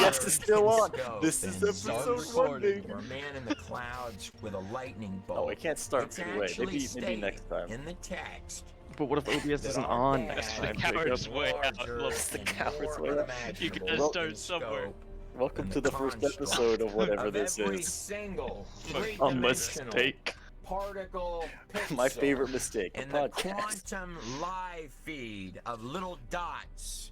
Yes, it's still on. Scope This is and episode zoom 1, baby. or a man in the clouds with a lightning bolt. Oh, it can't start It's right away. actually Maybe next time. in the text. But what if OBS that isn't our on dad next The time, coward's Jacob? way out. larger Look, It's the and coward's more way out. unimaginable You gotta Well, start in somewhere. scope Welcome than to the first construct episode of whatever of this every is. single A three-dimensional mistake. particle My pixel favorite mistake, a in the podcast. quantum live feed of little dots.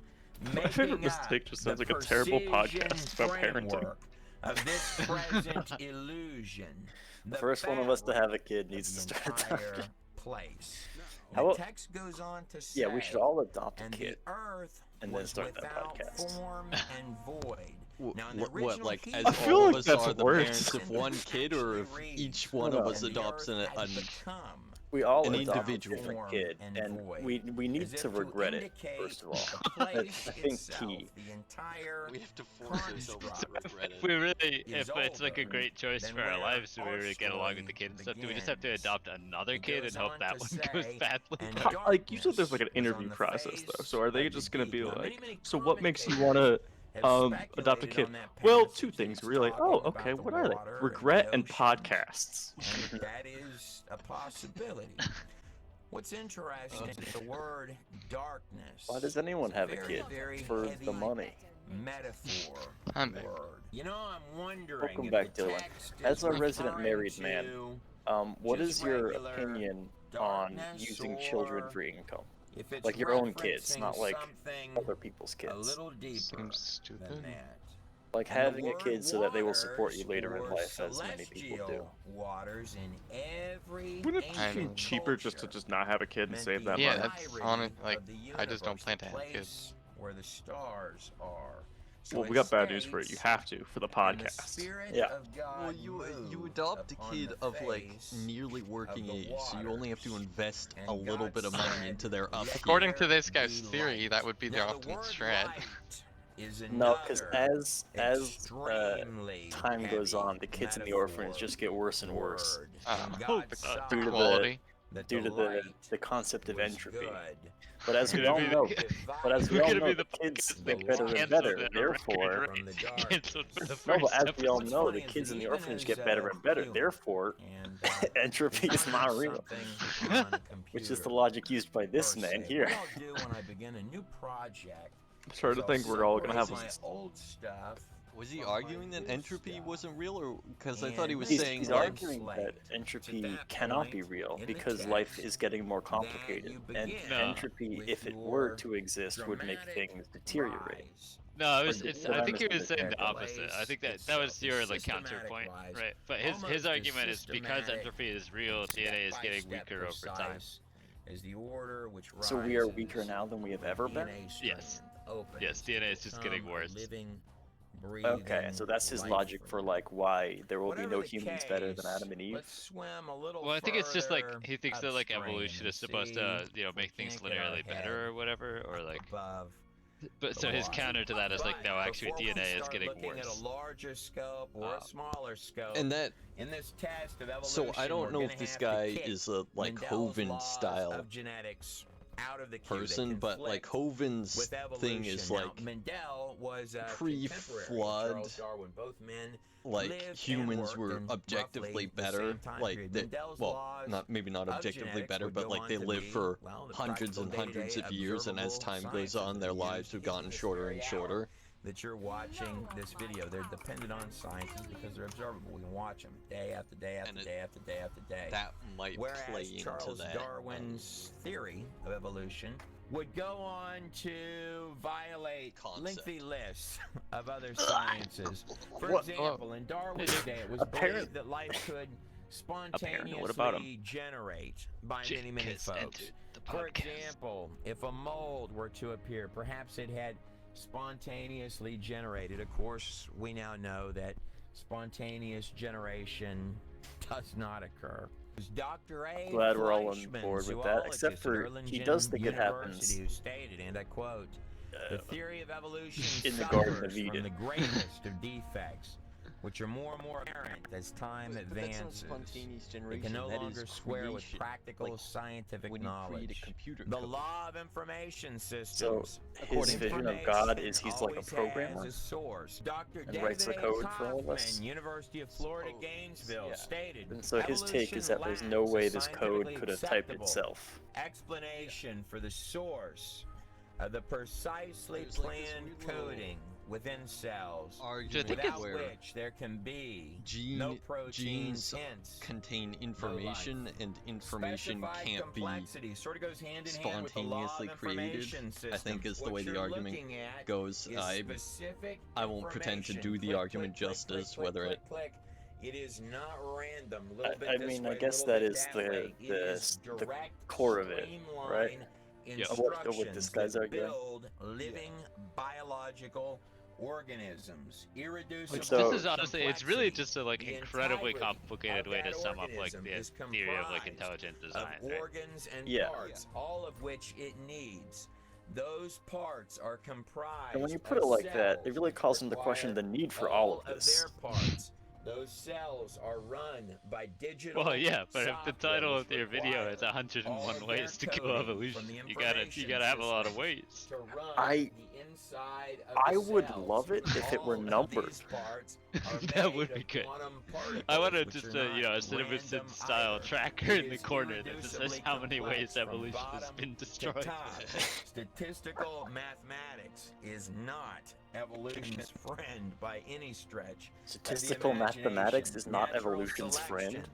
My favorite mistake just sounds like a terrible podcast about parenting. Of this present illusion. The first one of us to have a kid needs to start entire place. How The about- text goes on to say, Yeah, we should all adopt a and kid. the earth and then was start that without podcast. form and void. Now, in the What, original like, as Hebrew, I feel all like of us that's are the worse. parents of one kid, or if each one of us adopts an We all an adopt individual. a different kid, and we need to regret it, first of all. I think key. we have to force ourselves to regret If we it. really, is if it's like a older great choice than for our where lives, so we our really get along with the story kid and stuff, do we just have to begins. adopt another It kid goes and hope on that to one goes say, badly? and Like, usually there's like an darkness is interview on the process though. face So are they of the just gonna be deep. Now, like, many so what makes you commentators wanna have adopt a speculated kid? on that Well, passage. two things It's really. talking Oh, about okay. the What are they? water Regret the and ocean, podcasts. and that is a possibility. What's interesting is the word darkness. Why does anyone have a Very, kid? very For heavy the money. Metaphor I'm married. word. You know, I'm wondering Welcome if back, the Dylan. text As is a resident referring married man, to what just is your regular opinion on darkness, using children or for income? if it's Like your own kids, referencing not like something other people's a kids. little deeper Seems than stupid. that. Like And the having a word kid so that they will support you waters later in or life, as many people do. celestial waters in every Wouldn't it I seem mean, cheaper just to culture just not have a kid and meant save the that Yeah, money? that's entirety honest- like, of the I just don't universe, plan the to have kids. place where the stars are. So Well, it we got bad news for you. You states, have to for the "And the podcast. Spirit Yeah. of God Well, you moved adopt a upon kid the of like face nearly working the age, so you only have to waters. invest And a little God bit of money said, into their "Let upkeep. According to there this guy's be theory, light." that would be the Now, optimal word strat. light is No, because another as extremely time goes heavy on, the kids in the orphanage just get worse and worse word. Oh, And the God saw Due to the- quality. that due to light the concept of was entropy. good. But as we Gonna all be the- know, but as we We're all gonna know, be the the kids podcast get that better and cancels better. it, Therefore, From the dark. Canceled for the no, first but as we all episode. know, What's the funny kids is in that the even orphanage as, get better and better. human Therefore, and, entropy is not program real, something on a which is the computer logic used by this per man se. here. What I'll do when I begin a new project I'm starting is to think I'll we're all gonna have separate a my old stuff. Was he from my arguing that new entropy stuff. wasn't real, or because I thought he was And saying He's like arguing that slate. entropy that cannot point be real in the because life text is getting more that complicated, you and begin No. entropy, with if it were your to exist, would make dramatic things deteriorate. rise. No, Or did I I think he was saying the misunderstand? opposite. I think that was your like counterpoint, Systematic right? But his almost argument as is because systematic, entropy is real, DNA is getting step-by-step weaker over time. precise as the order which So we are rises weaker now than we have ever been? DNA strand Yes. opens Yes, to DNA is just getting become a worse. living, Okay, so that's his breathing logic life for form. like why there will be Whatever no the humans better than case, Adam and Eve. let's swim a little Well, I think it's just like further he thinks that like upstream evolution and is supposed to, see you know, if we make things can't get our linearly head better or whatever, or like. above But so the his water. counter to that is like, no, But actually before we DNA is start getting looking at worse. a larger scope or a smaller scope, and that. in this test of So evolution, I don't we're know gonna if this have to guy kick is a like Mendel's Hovind laws style of genetics out of the queue. They person, but like conflict Hovind's with thing is evolution. Now, like Mendel was a pre-flood, contemporary of Charles Darwin. Both men like lived and humans worked were in objectively roughly the better, same time like period. that. Mendel's Well, laws not maybe not of objectively genetics better, would but go like on they to live be, for well, the hundreds and practical hundreds day-to-day of years, and as observable time goes sciences on, that their we lives use have in gotten this shorter very and hour shorter. that you're watching this video. They're dependent on sciences because they're observable. We can watch them day after day after And day after day after day. That might Whereas play into Charles that. Darwin's theory of evolution would go on to violate Concept. lengthy lists of other sciences. For What? example, in Darwin's day, it was believed that life could spontaneously What about him? generate by Jake many has folks. entered the For podcast. example, if a mold were to appear, perhaps it had spontaneously generated. Of course, we now know that spontaneous generation does not occur. Dr. A. Glad we're all on Fleischman, board with that, except zoologist for at he Erlangen does think it happens University, who stated, and I quote, "The theory of evolution in the Garden suffers of Eden." from the greatest of defects. which are more and more apparent as time But that's not advances. spontaneous They generation. can no that longer is square with creation. practical Like, scientific when you create knowledge. a computer The code. law of information So systems. his vision of God is he's like a Always programmer has a source. Dr. and David writes the A. code for all of us. Kaufman, University of Florida, Suppose, Gainesville, yeah. stated, And so his take is that there's no way this code could have typed itself. Explanation for the source of the precisely There's like this planned weird little coding within cells, argument without where which there can be no proteins, genes hence contain information, and information specified can't be complexity. Sort of goes hand in hand with the law of spontaneously created, information I think systems. is the way What the you're argument looking at goes. is specific I won't pretend to do information. the Click, argument click, click, justice, click, whether click, click. It is not random. A little bit I this mean, way, I a guess little that bit is that way. It is the direct, core of it, right? streamline Of what this guy's instructions that arguing. build living biological organisms, irreducible. So- This is honestly, it's really complexity. just a like The incredibly entirety complicated of way to that sum up like organism the is theory of like comprised intelligent of design, right? organs and Yeah. parts, all of which it needs. Those parts are comprised. And when you put it of like that, it cells really that calls into question the require need for all of this. their parts. Those cells are run by digital. Well, yeah, but if the title softwares of your video is required 101 all of their ways to kill coding evolution, from the you gotta information have a lot of systems ways. to run I- the inside of I the would cells. love it if it were All of numbered. these parts are That made would of be good. quantum particles, I wanted which just are a, not a Citizen random style either. tracker It in the is corner that just says irreducibly how many ways complex from evolution has bottom been to destroyed. top. Statistical mathematics is not evolution's friend by any stretch. Statistical mathematics is not evolution's friend.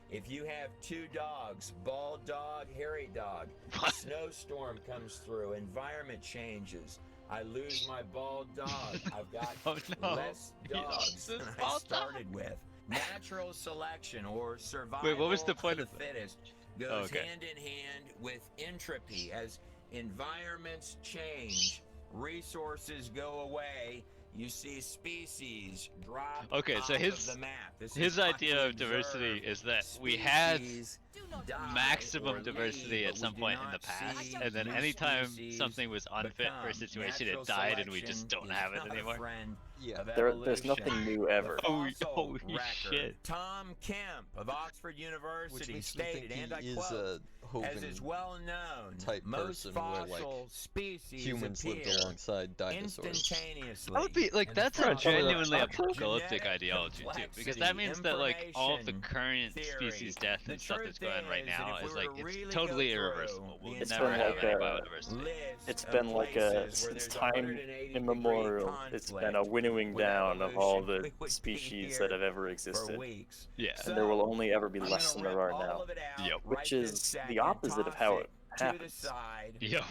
If you have two dogs, bald dog, hairy dog, a What? snowstorm comes through, environment changes. I lose my bald dog. I've got Oh, no. less He dogs lost than his I bald dog. started with. Natural selection or survival Wait, what was the point of of the that? fittest goes Oh, okay. hand in hand with entropy. As environments change, resources go away, you see species drop Okay, so off his- of the map. This His is idea widely of diversity observed. is that we had Species die maximum or diversity leave, at but some we do point in not the past, see and then new anytime species something was unfit for a become. situation, Natural it died, and we selection just don't is have it not a anymore. friend Yeah. of There's evolution. nothing new ever. Holy Fossil shit. record. Tom Kemp of Oxford Which University makes me stated, think and I he is quote, a as is Hoven well known, type most person where, like, fossil species humans lived appear alongside dinosaurs. instantaneously. That would be like, and the that's a fossil genuinely genetic apocalyptic ideology too, because that complexity, means that like all of the information, current theory. species death The and stuff that's going on right truth now is, if is we like were to it's really totally go through irreversible. We'll the It's never been have like any a- biodiversity. list It's of been like a places where since there's time 180 immemorial. degree It's been a conflict winnowing with down of all evolution. We the would be species here that have ever for existed, weeks. Yeah. and there will only ever be I'm less gonna than there rip are all now, of it out Yep. right which this is second, the opposite of toss how it it to the happens. side. Yo.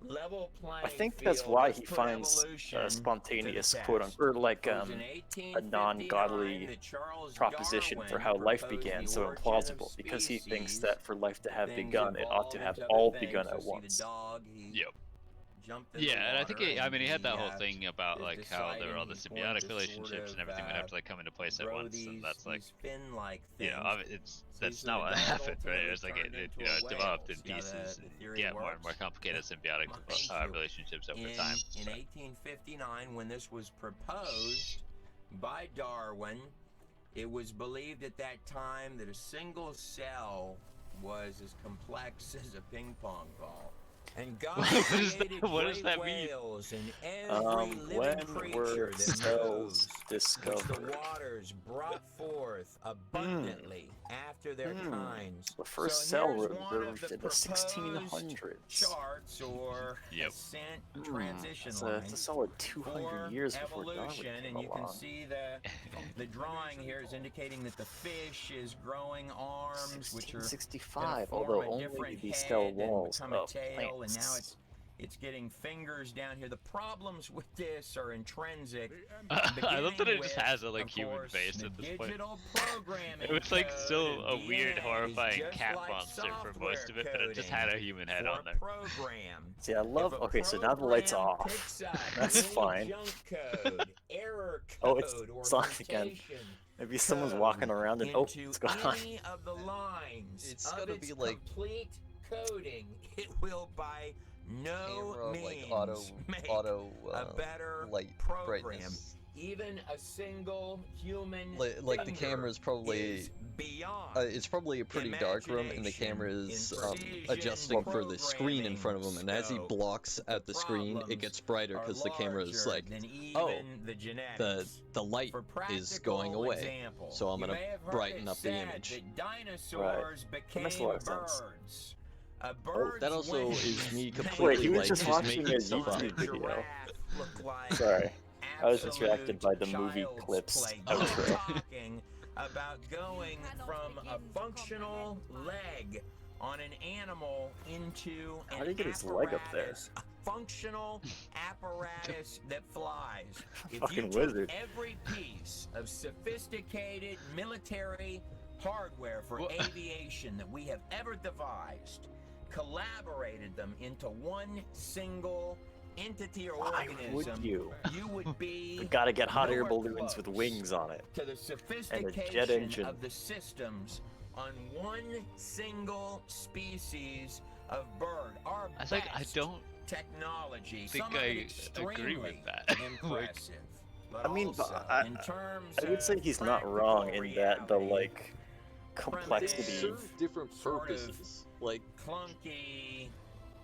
Level playing I think that's field why was he put finds evolution a to spontaneous the quote test. unquote, or like It was in a 1859 non-godly that Charles proposition for Darwin how life proposed began the so origin of implausible, because he thinks species. that for life to have Things begun, it ought to have evolved into all other things. begun So at see the once. dog, he Yep. jumped in Yeah, the and I think water, he, I mean, he had that whole and thing about is like how there were all the deciding he's going symbiotic to relationships sort and everything would of, have to like come into place at grow once, and that's like, these fin-like you know, things. it's So that's he's not the what dog happened, right? ultimately It was like turned it into you know, a it developed in whale. See how pieces the and theory get more and works? more complicated symbiotic Mind you, relationships over in, time. in So. 1859, when this was proposed by Darwin, it was believed at that time that a single cell was as complex as a ping pong ball. And God What is that- created what does great that mean? whales and every living When creature were that cells moves, which the discovered? waters brought forth abundantly after their kinds. The first So cell here's was one of observed the in the proposed 1600s. charts or Yep. ascent transition It's a lines solid 200 for years before Darwin evolution, came and you can along. see the drawing here is indicating that the fish is growing arms, which are 1665, gonna although form a only different the head skeletal and walls become a of tail, and now plants. it's getting fingers down here. The problems with this are intrinsic. I love that it just beginning has a with, like of human course, face the at this point. digital programming It was like code still of a weird, DNA is horrifying just cat like monster for most of it, software but it just coding had a human head for on a there. program. See, I love. If a Okay, so now the light's program off. picks up That's any fine. Junk code, error Oh, code, it's or on again. mutation Maybe someone's code walking around and oh, into it's gone. any of the lines It's of gotta its be like- complete coding, it will by no camera, means like auto make auto a better light program. brightness. Even a single human Like the finger camera is probably is beyond it's probably a pretty dark room, and the camera is adjusting for the screen in front of him, and as he blocks at the screen, it gets brighter because the camera is like, oh, the light is going away, so I'm gonna brighten up the image. Dinosaurs became makes a lot of sense. birds. That also is me Wait, completely he was like just watching making a stuff up. YouTube video. Sorry. I was distracted by the movie clips outro. Talking about going from a functional leg on an animal into How did he get his leg up there? a functional apparatus that flies. If Fucking you took wizard. every piece of sophisticated military hardware for aviation that we have ever devised, collaborated them into one single entity or Why organism, would you? would be We gotta get hot air nowhere balloons with close wings on it. to the jet sophistication engine. of the systems on one single species of bird. Our I think I best don't technology. think Some of it I agree extremely with that. impressive. I mean, also, I in terms would say of he's not wrong practical in that the reality, like complexity. Serve different sort of purposes. Like, clunky,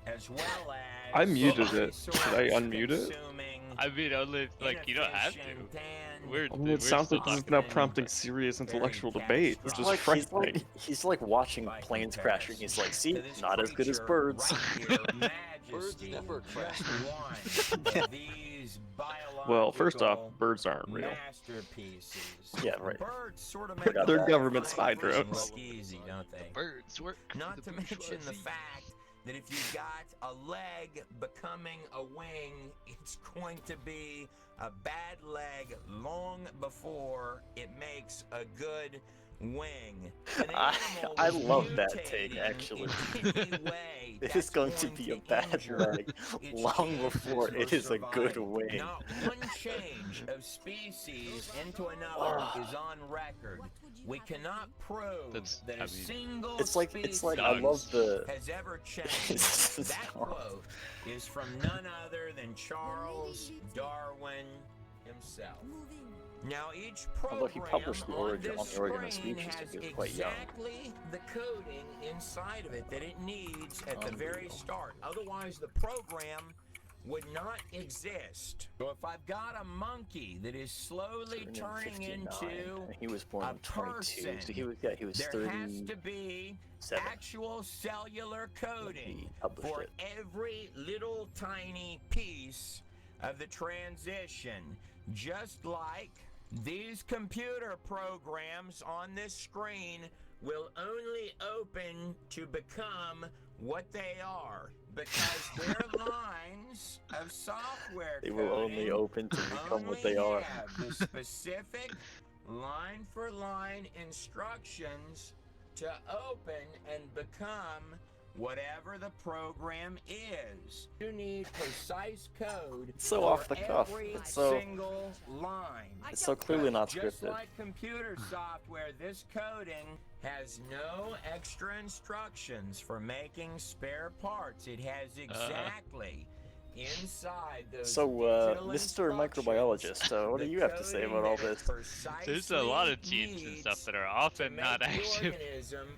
as well as I muted it. Should I unmute it? consuming, I mean, only like you don't have to. inefficient, and We're, I mean, it sounds still like this is talking now about it. prompting serious intellectual debate, which is frightening. He's like watching by planes crashing. He's like, see, to this not as good as creature birds. right here, Birds majesty, never crash. just one of these Well, first off, biological birds aren't real. masterpieces. Yeah, right. Birds sort of Forgot make They're the government whole spy thing drones. look easy, don't they? Birds work. for Not the to mention the bourgeoisie. fact that if you got a leg becoming a wing, it's going to be a bad leg long before it makes a good wing. An animal I was love that take, mutating actually. in any way It is that's going to be a bad injure leg its long chances before for it is a good survival. wing. Not one change of species into another is on record. We cannot prove That's- that I a mean- single It's like I love species the has ever changed. This is That hard. quote is from none other than Charles Darwin himself. Now each Although he program published the on origin this on the origin of screen species has when he was quite young. exactly the coding inside of it that it needs at the very Unreal. start. Otherwise, the program would not exist. So if I've got a monkey that is slowly turning 59, into and he was born a in 22, person, so he was there has to 37. be actual cellular coding He published for it. every little tiny piece of the transition, just like these computer programs on this screen will only open to become what they are, because their lines of software They will only coding open to become what only they are. have the specific line for line instructions to open and become whatever the program is. You need precise code. It's so for off the cuff. every It's so- single line. It's so clearly not Just scripted. like computer software, this coding has no extra instructions for making spare parts. It has exactly inside those So, digital Mr. instructions, Microbiologist, what do the you have to say coding about all that it this? There's a lot of precisely genes and needs stuff that are to often make not the active. organism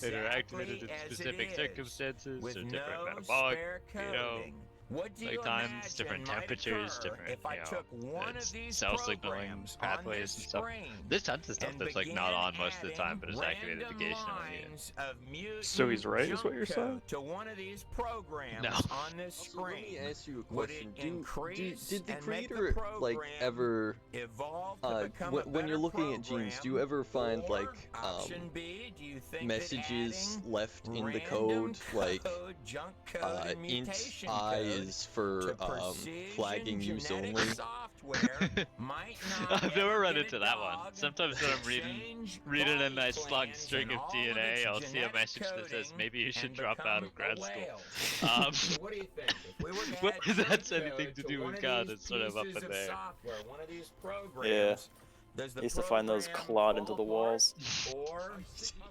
That are activated exactly in as it specific is, circumstances with or different no metabolic, spare you know, coding. What do you times, imagine different might temperatures, occur different, if I you know, took one of these cell signaling programs on pathways this and stuff. screen There's tons of stuff and that's like began not on most of the time, adding but is activated random occasionally. lines of mutant So he's right, is what you're jump saying? code to one of these programs No. on this also, let me screen. ask you a Would question. it Did increase the and make the creator like program ever evolve to become a when you're better looking at genes, do you program? ever find Or, like option B, do you think that messages adding left in the random code, like code, junk code, and int mutation I code is for to precision flagging use genetic only? software might not I've never ever run get into a that one. dog Sometimes when to I'm change reading a body nice long plans string and of all DNA, its I'll see a genetic message that says coding maybe you should and drop out become of grad a school. whale. So what do you think? If we were to Whether add that's junk anything code to do one with of God these is sort of up pieces in of there. software, one of these programs, does the I used to find those program clawed into fall the walls. apart, or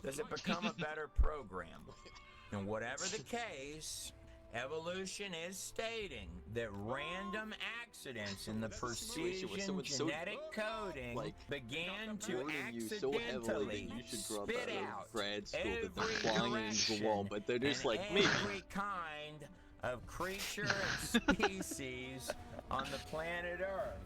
does it become a better program? And whatever the case, evolution is stating that random accidents in the situation where precision someone's so, genetic coding like, began to warning you so heavily accidentally that you should drop spit out out of grad school that they're every flying into the wall, direction but they're just and like me. every kind of creature and species on the planet Earth.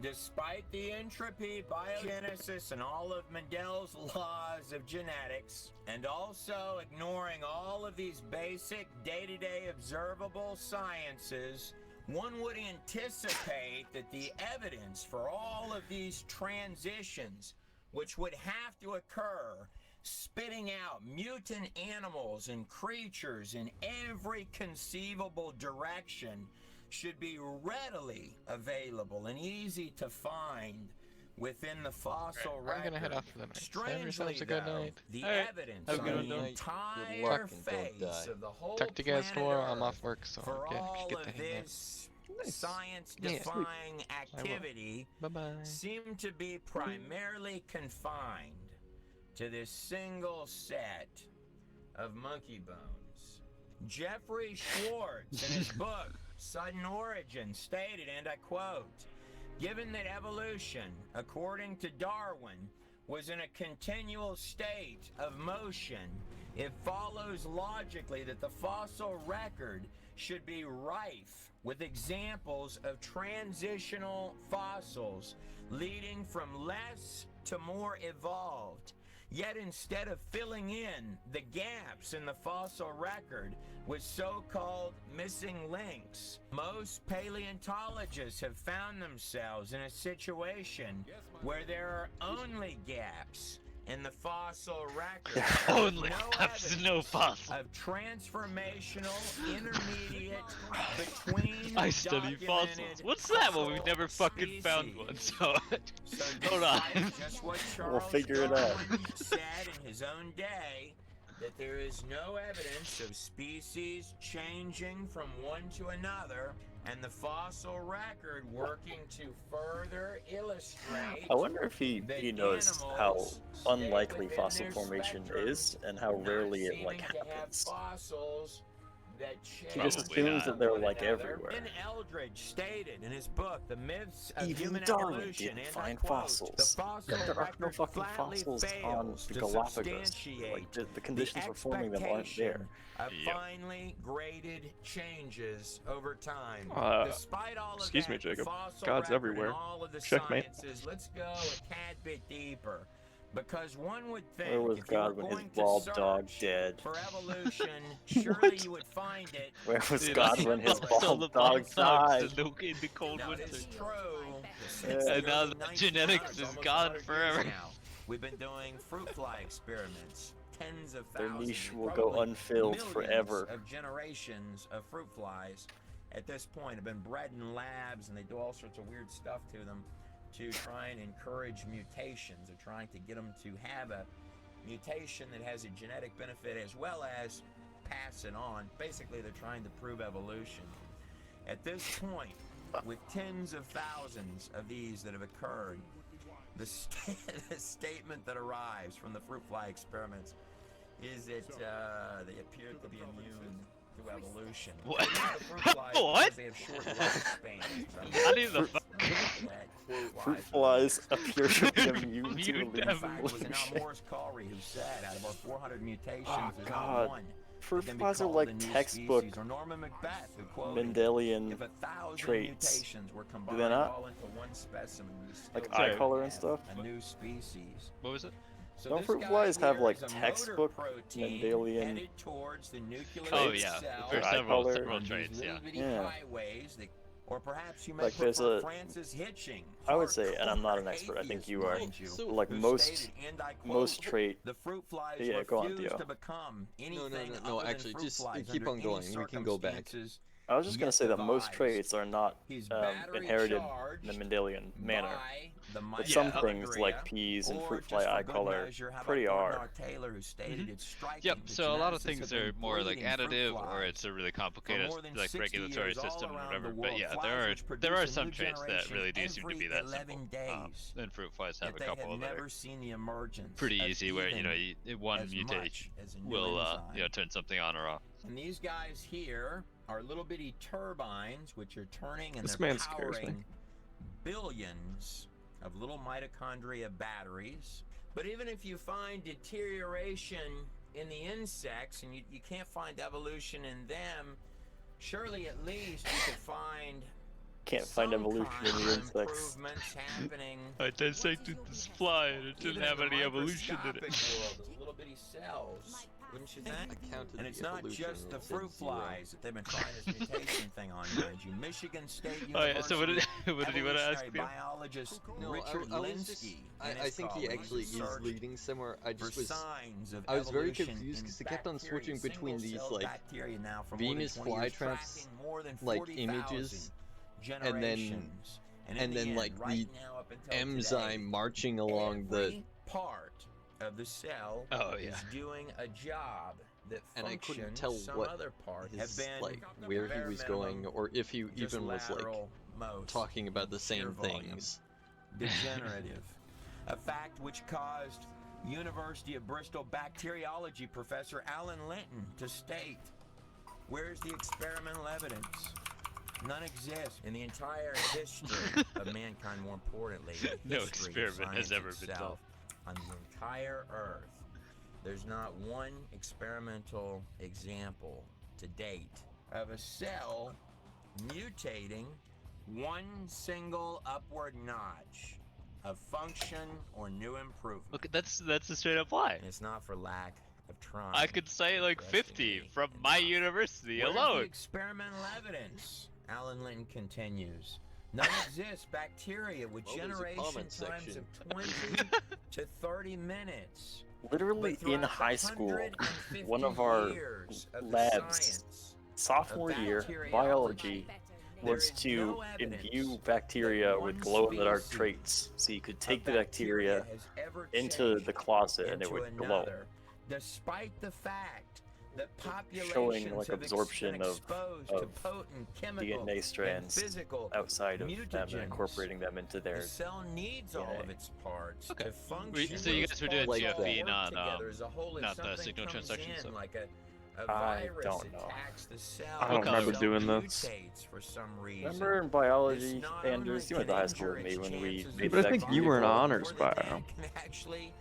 Despite the entropy, biogenesis, and all of Mendel's laws of genetics, and also ignoring all of these basic day-to-day observable sciences, one would anticipate that the evidence for all of these transitions, which would have to occur, spitting out mutant animals and creatures in every conceivable direction, should be readily available and easy to find within the fossil record. I'm gonna head off for the night. Have Strangely, yourselves a good though, night. the Alright, evidence have a good on one. the Good entire luck and don't face die. of the whole Talk to you guys planet tomorrow. I'm Earth off work, so for get all to of hang out. this Nice. science-defying I will. activity Bye-bye. seem to be primarily confined to this single set of monkey bones. Jeffrey Schwartz, in his book, Sudden Origin, stated, and I quote, "Given that evolution, according to Darwin, was in a continual state of motion, it follows logically that the fossil record should be rife with examples of transitional fossils leading from less to more evolved. Yet instead of filling in the gaps in the fossil record with so-called missing links, most paleontologists have found themselves in a situation where there are only gaps in the fossil record. Only No gaps, no evidence fossil. of transformational intermediate between I study fossils. documented What's that? Well, we've fossil never fucking found one, species. so So hold on. despite just what We'll Charles figure it out. Darwin said in his own day, that there is no evidence of species changing from one to another, and the fossil record working to further illustrate. I wonder if he knows how animals unlikely stay within fossil their formation spectrum, is and how not rarely it seeming like to have happens. fossils that He just Probably assumes not. that they're like one another. everywhere. Ben Eldridge stated in his book, The Myths of Even Human Darwin Evolution, didn't and find I quote, fossils. "The fossil There are no record fucking flatly fossils on fails the to Galapagos. substantiate Like the conditions the for forming them aren't there. Of Yep. finely graded changes over time. Uh, Despite all of excuse me, that, the Jacob. fossil God's record everywhere. and all of the Checkmate. sciences, let's go a tad bit deeper. Because one would think Where was if you were God when his going to bald dog search dead? for evolution, surely What? you would find it. Where was Dude, God I when his Still Still bald the dog died? in the cold Now, it winter. is true. Yeah. And now the genetics is gone forever. Now, we've been doing fruit fly experiments. Tens of Their thousands, niche will go probably unfilled millions forever. of generations of fruit flies at this point have been bred in labs, and they do all sorts of weird stuff to them to try and encourage mutations. They're trying to get them to have a mutation that has a genetic benefit as well as pass it on. Basically, they're trying to prove evolution. At this point, with tens of thousands of these that have occurred, the statement that arrives from the fruit fly experiments is that they appear to be immune to evolution. What? They use the fruit flies because What? They have short lifespans. How do the fuck? Fruit flies appear to be immune to Immune to In fact, it was evolution. now Morris Colry who said, out of our 400 mutations, Oh, there's God. not one Fruit that can be flies are called like a new textbook species. Or Norman Macbeth, who quoted, Mendelian if 1,000 traits. mutations were they combined not? all into one specimen, we still Like wouldn't eye color and have stuff? a new species. What was it? So Don't this fruit guy flies have, here like, is a motor textbook protein Mendelian headed towards the nucleus Oh traits? yeah, cell. for Eye several color. several on these traits, yeah. little bitty Yeah. highways that, or perhaps you may Like, there's prefer a- Francis Hitching. I would say, and I'm not an hardcore expert, I think atheist, you are, mind you, like who most stated, and I quote, most trait. the fruit flies Yeah, go on, refuse Theo. to become anything No, other than actually, fruit just flies keep under on going. any We can go back. circumstances I was just gonna yet say that most devised. traits are not He's battery inherited charged in the Mendelian manner. by the But some Yeah. things like mitochondria, peas and or fruit just fly for eye good color measure, how about pretty are. Bernard Taylor, who stated Mhm. it's striking Yep. that So a lot of geneticists things have are been more like breeding fruit additive, or flies it's a really for complicated more than like 60 regulatory years all system and around whatever. the But world. yeah, Flies there which are produce a some new traits that generation really do seem to every be that 11 simple. days. And fruit flies have Yet a they couple have that are never seen the emergence pretty of easy, where even one as mutation much as a new will enzyme. turn something on or off. And these guys here are little bitty turbines which are turning and This they're man scares me. powering billions of little mitochondria batteries. But even if you find deterioration in the insects and you can't find evolution in them, surely at least you could find Can't find evolution in the insects. improvements happening. I dissected this fly and it didn't have any evolution in it. World, those little bitty cells, wouldn't you think? I counted And the it's not evolution just and the it said fruit 0. flies that they've been trying this mutation thing on, mind you. Michigan State Oh University. yeah, so what did you want to ask me? Biologist No, Richard I was just, Linsky I think he actually is leading somewhere. I just was, signs of I was very evolution confused in because he kept on bacteria, switching between these single-celled like bacteria now for more than Venus 20 years, flytraps, tracking more than like 40,000 images, generations. and in the then end, like right the now up until enzyme today, marching along the, every part of the cell Oh, yeah. is doing a job that and I function couldn't tell some what other part have his been like where he bare was minimum, going, or if he just even was like lateral most, talking about the sheer same volume. things. Degenerative, a fact which caused University of Bristol bacteriology professor Alan Linton to state, "Where's the experimental evidence? None exists in the entire history of mankind. More importantly, the No history of experiment has science ever been itself, on the entire Earth. There's not one experimental example to date of a cell mutating one single upward notch of function or new improvement." Okay, that's a straight up lie. And it's not for lack of trying. I could say like 50 from my university Where's alone. the experimental evidence? Alan Linton continues. None exists. Bacteria with Well, there's a generation comment times section. of 20 to 30 minutes. Literally But in throughout high the school, 150 one of our years of the labs, science sophomore of year, bacteriology, biology, there was is to no evidence imbue bacteria that with one glow-in-the-dark species traits. So you could of take the bacteria has ever into changed the closet and it into would glow, another, despite the fact that populations showing like have absorption been of exposed to potent chemical DNA and strands physical outside of them mutagens. and incorporating them into The their cell needs all DNA. of its parts Okay. to function. So you guys were doing Like GFE, that. not together as a whole. If not the something signal comes transduction in, stuff. like a I virus don't know. attacks the cell. I don't Okay. remember cell doing this. mutates for some reason. Remember in biology, This not Andrews, only you went to can high school with injure me its when we chances made of But I the think vaccine you were in before. honors or the bio. dad can actually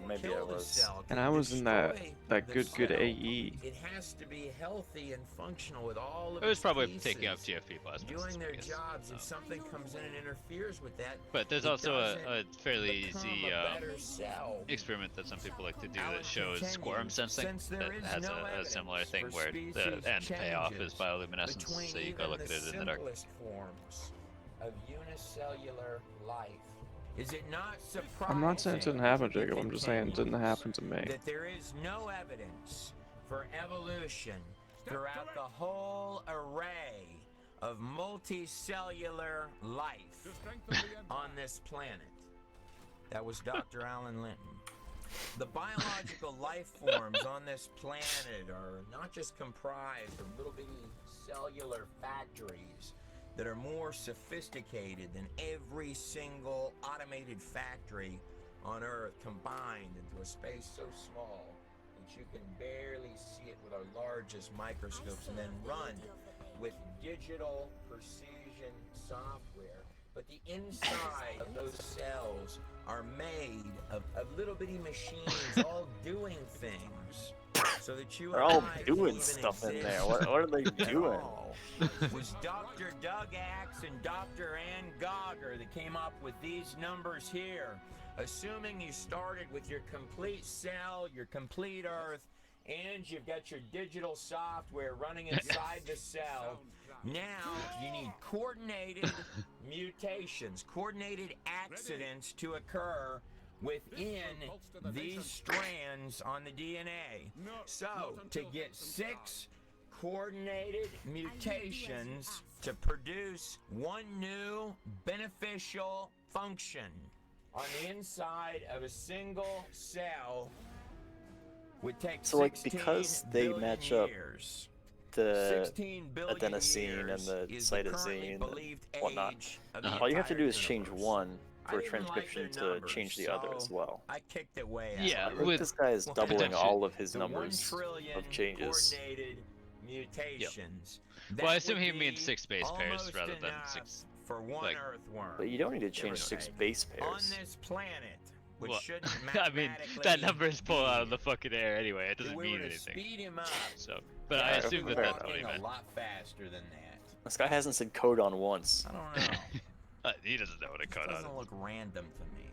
Maybe I kill the was. cell, And can I was in that destroy the good cell. AE. It has to be healthy and functional with all of It was its probably pieces taking up GFE plasmids. doing their I guess. jobs. If something comes in and interferes with that, But there's it also a doesn't fairly become easy a better cell. experiment that some people like to do Alan that shows continues, quorum sensing since there that is has no a similar evidence thing for where species the end payoff is changes bioluminescence, between so you go even look at the it in the dark. simplest forms of unicellular life. Is it not surprising? I'm not saying it didn't happen, he Jacob. I'm just saying it didn't continues, happen to me. that there is no evidence for evolution throughout the whole array of multicellular life on this planet. That was Dr. Alan Linton. The biological life forms on this planet are not just comprised of little bitty cellular factories that are more sophisticated than every single automated factory on Earth combined into a space so small that you can barely see it with our largest microscopes, and then run with digital precision software. But the inside of those cells are made of little bitty machines all doing things, so that you They're and all I can doing even stuff in there. exist What are they at doing? all. Was Dr. Doug Axe and Dr. Ann Gogger that came up with these numbers here, assuming you started with your complete cell, your complete Earth, and you've got your digital software running inside the cell. Now you need coordinated mutations, coordinated accidents to occur within these strands on the DNA. So to get 6 coordinated mutations to produce one new beneficial function on the inside of a single cell would take So, like, 16 because they billion match up years. The 16 billion adenosine and years the is the currently cytosine and believed whatnot. age of the All you have to entire do is change universe. one I for didn't like transcription their to numbers, change the other as so well. I kicked it way out. Yeah, Like, with this guy is doubling potentially all of his The 1 numbers trillion of changes. coordinated mutations. Well, I assume he means 6 base pairs rather than 6. For one like, earthworm. But you don't need to change 6 base On pairs. this planet, which Well, shouldn't I mean, mathematically that number is pulled out of be the fucking air anyway. It doesn't if we mean were to anything. Speed him up, So, but I Yeah, assume that fair that's what he walking meant. a lot faster than that. This guy hasn't said codon once. I don't know. He doesn't know what a It codon doesn't is. look random to me.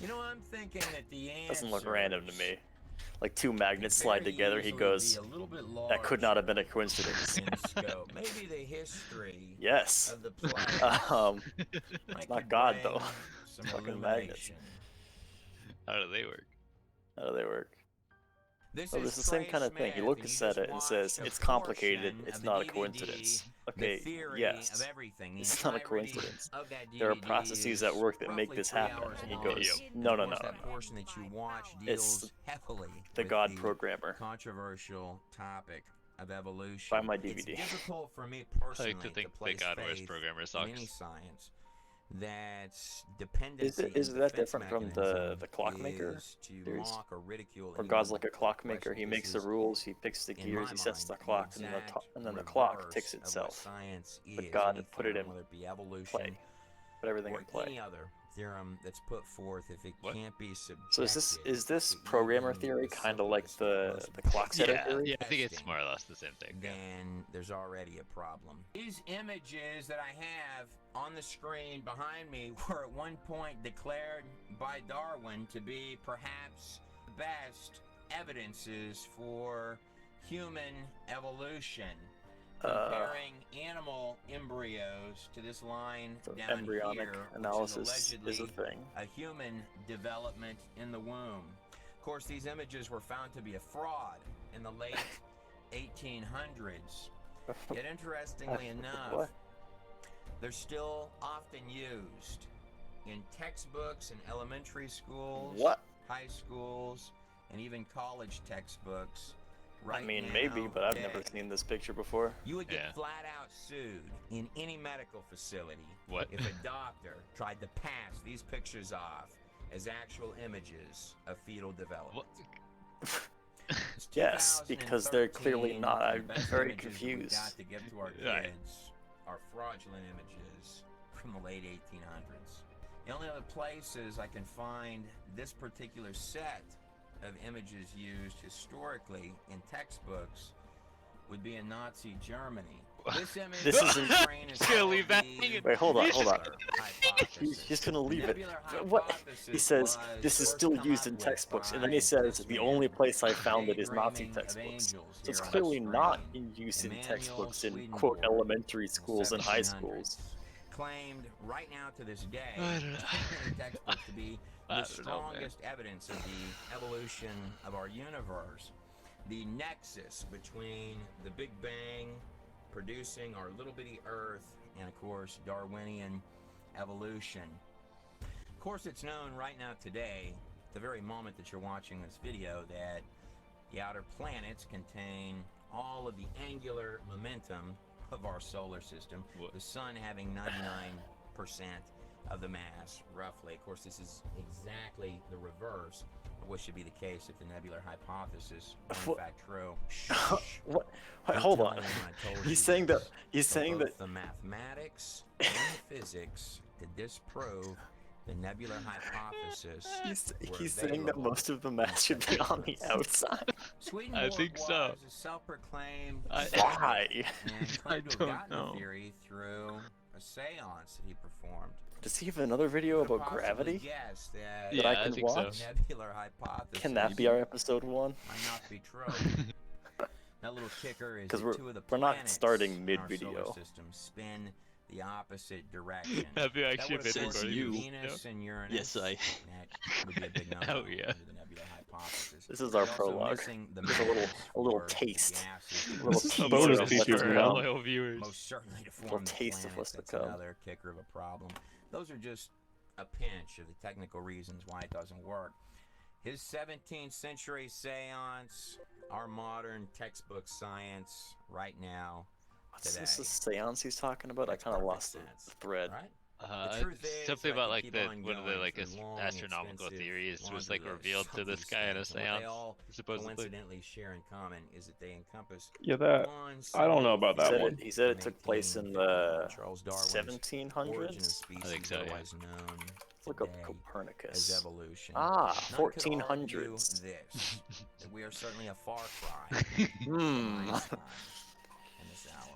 You know, I'm thinking that the answer Doesn't look random to me. Like 2 magnets slide together, he goes, that could not have been a coincidence. Maybe the history Yes. of the planet. It's not God though. It's fucking magnets. How do they work? How do they work? This Well, is it's the same kind of thing. He looks at it and says, it's complicated, it's not a coincidence. Okay, yes, it's not a coincidence. There are processes at work that make this happen. And he goes, no, no, no, no. It's the God programmer. Controversial topic of evolution. Buy my DVD. It's difficult for me I personally like to think place the God Wars faith programmer in any sucks. science that's dependency Is and that defense different from the mechanism clockmaker is to theories? mock or ridicule Or anyone God's like a with clockmaker. He questions. makes the This is, rules, he picks the in gears, my he sets the mind, clock, the and then the exact clock reverse ticks of what itself. science But is. God Any put it theorem, in whether it be evolution play. Put everything or in play. any other theorem that's put forth, if it What? can't be subjected. So is this to programmer even theory the kind of like simplest, the most clock setter Yeah, theory? yeah, I think it's testing, more or less the same thing. then there's already a problem. These images that I have on the screen behind me were at one point declared by Darwin to be perhaps the best evidences for human evolution. Comparing animal embryos to this line So down embryonic here, analysis which is a thing. a human development in the womb. Of course, these images were found to be a fraud in the late 1800s. Yet interestingly enough, What? they're still often used in textbooks in elementary schools, What? high schools, and even college textbooks. I mean, maybe, but I've never seen this picture before. You would get Yeah. flat out sued in any medical facility What? if a doctor tried to pass these pictures off as actual images of fetal development. What? It's Yes, because they're clearly 2013, not. the I'm best very images confused. We've got to give to our Right. kids are fraudulent images from the late 1800s. The only other places I can find this particular set of images used historically in textbooks would be in Nazi Germany. This image This is isn't- Just gonna leave that hanging. Wait, hold on, He's hold just on. He's gonna leave it. What? He says this is still used in textbooks, and then he says the only place I found it is Nazi textbooks. So it's clearly not in use in textbooks in quote elementary schools and high schools. Claimed right now to this day I don't know. in textbooks to be I the don't know, man. strongest evidence of the evolution of our universe. The nexus between the Big Bang producing our little bitty Earth and, of course, Darwinian evolution. Of course, it's known right now today, the very moment that you're watching this video, that the outer planets contain all of the angular momentum of our solar system, What? the sun having 99% of the mass, roughly. Of course, this is exactly the reverse of what should be the case if the nebular hypothesis were in What? fact true. What? Wait, I'm hold telling on. you what I told He's you. saying that. He's So saying both that. the mathematics and the physics to disprove the nebular hypothesis. He's saying that most of the mass should be on the outside. Swedenborg I think so. was a self-proclaimed I- Why? and I claimed to have don't gotten know. the theory through a seance that he performed. Does he have another video Could about possibly gravity guess that that I Yeah, I can think so. watch? nebular hypothesis Can that be our episode 1? might not be true. That little kicker is 'Cause that we're- two of the we're not planets starting in our mid-video. solar system spin the opposite direction. That'd be actually a That bit would have Says put you. Venus and Uranus. Yes, I. That would be a big number. Oh, yeah. The nebular hypothesis. This is our We're also prologue. missing the Just a little- mass a little for taste. gases A to little This is a teaser bonus of what's feature to for come. loyal viewers. most certainly to Little form the taste of planets. what's to That's come. another kicker of a problem. Those are just a pinch of the technical reasons why it doesn't work. His 17th century seance, our modern textbook science right now. What's this Today. a seance he's talking about? I Makes kind of perfect lost the sense, thread. Right? Something I about could like keep the on one of the going like through long, astronomical expensive theories was laundry like lists revealed of to this these guy in a things, and what they seance, all supposedly. coincidentally share in common is that they encompass Yeah, that one I don't know single about He that said theory one. it took place in the from Charles Darwin's Origin of 1700s. Species, I think so, yeah. otherwise known Let's look up today as Copernicus. evolution. Ah, None could argue 1400s. this, that we are certainly a far cry from Hmm. Einstein in this hour.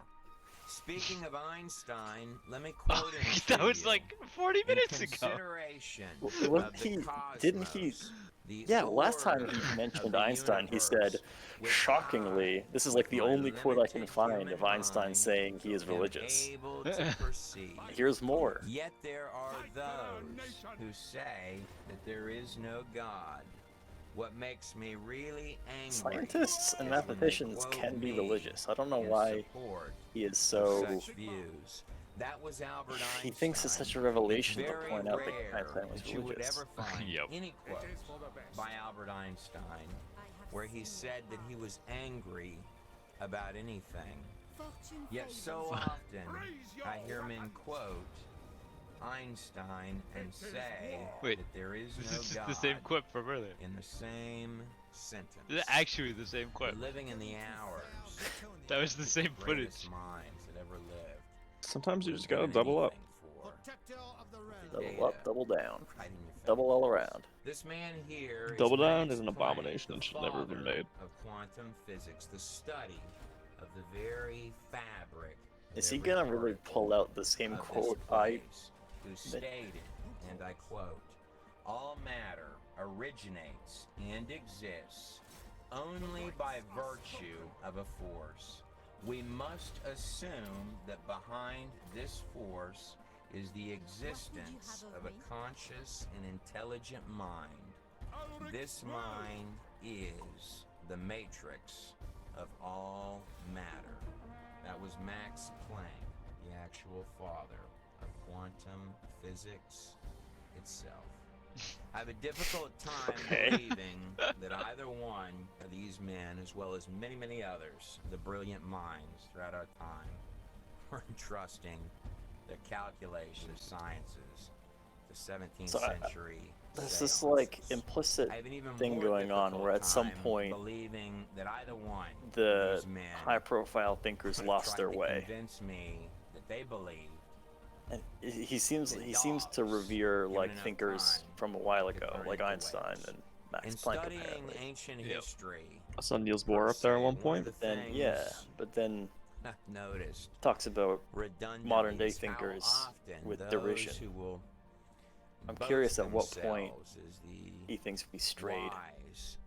Speaking of Einstein, let me quote him to That was you. like 40 In minutes ago. consideration Well, of the didn't he? cosmos, the Yeah, last time order he of mentioned the Einstein, he said, universe, which shockingly, I, this is with like the my only quote I can limited find human of Einstein mind, saying he is am religious. able to perceive. Here's more. Yet there are those who say that there is no God. What makes me really angry Scientists and is when they mathematicians quote can be me religious. I don't know in why support he is of so. such views. That was Albert Einstein. He thinks it's such a revelation to Very point out that rare Einstein was that you would religious. ever find Yep. any quote by Albert Einstein where he said that he was angry about anything. Yet so often I hear men quote Einstein and say Wait, that there is This no is just God the same clip from earlier. in the same sentence. This is actually the same We're clip. living in the hours That was the same greatest footage. minds that ever lived. Sometimes you would just have gotta given double up. anything for Double up, double down, hiding your face. double all around. This man here is Double down Max is an Planck, abomination the and should never have been father made. of quantum physics, the study of the very fabric. of Is he every gonna really particle pull out the same of this quote place, who stated, and I quote, "All matter originates and exists only by virtue of a force. We must assume that behind this force is the existence of a conscious and intelligent mind. This mind is the matrix of all matter." That was Max Planck, the actual father of quantum physics itself. I have a difficult time believing that either one of these men, as well as many, many others, the brilliant minds throughout our time, were entrusting their calculation of sciences to 17th So century There's this like seances. implicit I have an even thing more going on difficult where at some time point believing that either one the of these men high-profile thinkers would lost try their to way, convince me that they believe and he seems that to dogs, revere given like enough thinkers time, from a while could ago, turn like into Einstein waves. and Max In Planck studying apparently. ancient Yep. history, I saw Niels Bohr up there at one point. But Then but then I've noticed talks about redundantly modern day is how thinkers often with those derision. who will I'm boast curious at what point themselves as the he thinks we strayed. wise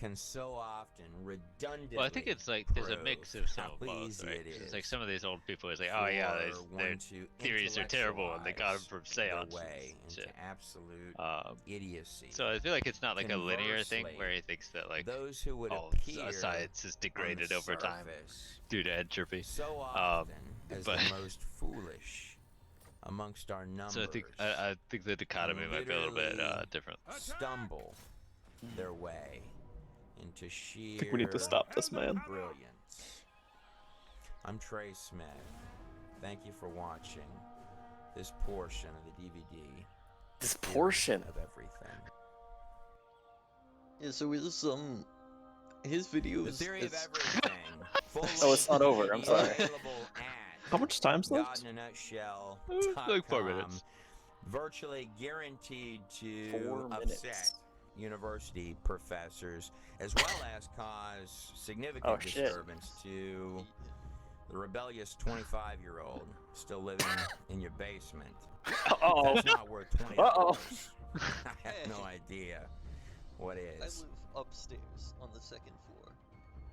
can so often redundantly Well, I think it's like there's a mix prove of some how of both, easy right? it 'Cause is it's like some of these old people is like, oh yeah, for their one to theories are terrible and they got them from intellectualize their seances way and into shit. absolute idiocy. idiocy. So I feel like it's not like a linear thing Conversely, where he thinks that like those who would all appear science is on degraded the over time surface due to entropy. so often as but- the most foolish amongst our numbers. So I think the dichotomy might be a little bit literally different. stumble their way into sheer I think we need to stop this man. brilliance. I'm Trey Smith. Thank you for watching this portion of the DVD. This Theory portion. of everything. Yeah, so his videos. The theory of is- everything. Oh, it's not over, I'm sorry. Available at How much time's left? Like 4 minutes. Virtually guaranteed to 4 upset minutes. university professors, as well as cause significant Oh, shit. disturbance to the rebellious 25-year-old still living in your basement. Uh-oh. That's not worth $20. Uh-oh. I have no idea what I is. live upstairs on the second floor.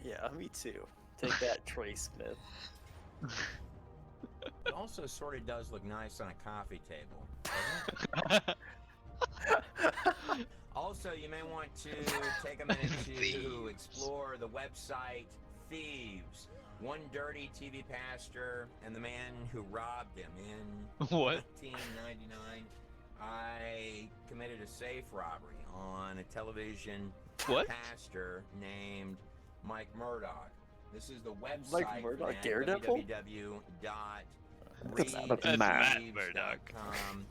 Yeah, me too. Take that, Trey Smith. It also sort of does look nice on a coffee table. Also, you may want to take a minute to explore the website Thieves. One dirty TV pastor and the man who robbed him. In What? 1999, I committed a safe robbery on a television What? pastor named Mike Murdoch. This is the website Mike Murdoch, for that, Daredevil? That's Matt. readthieves.com.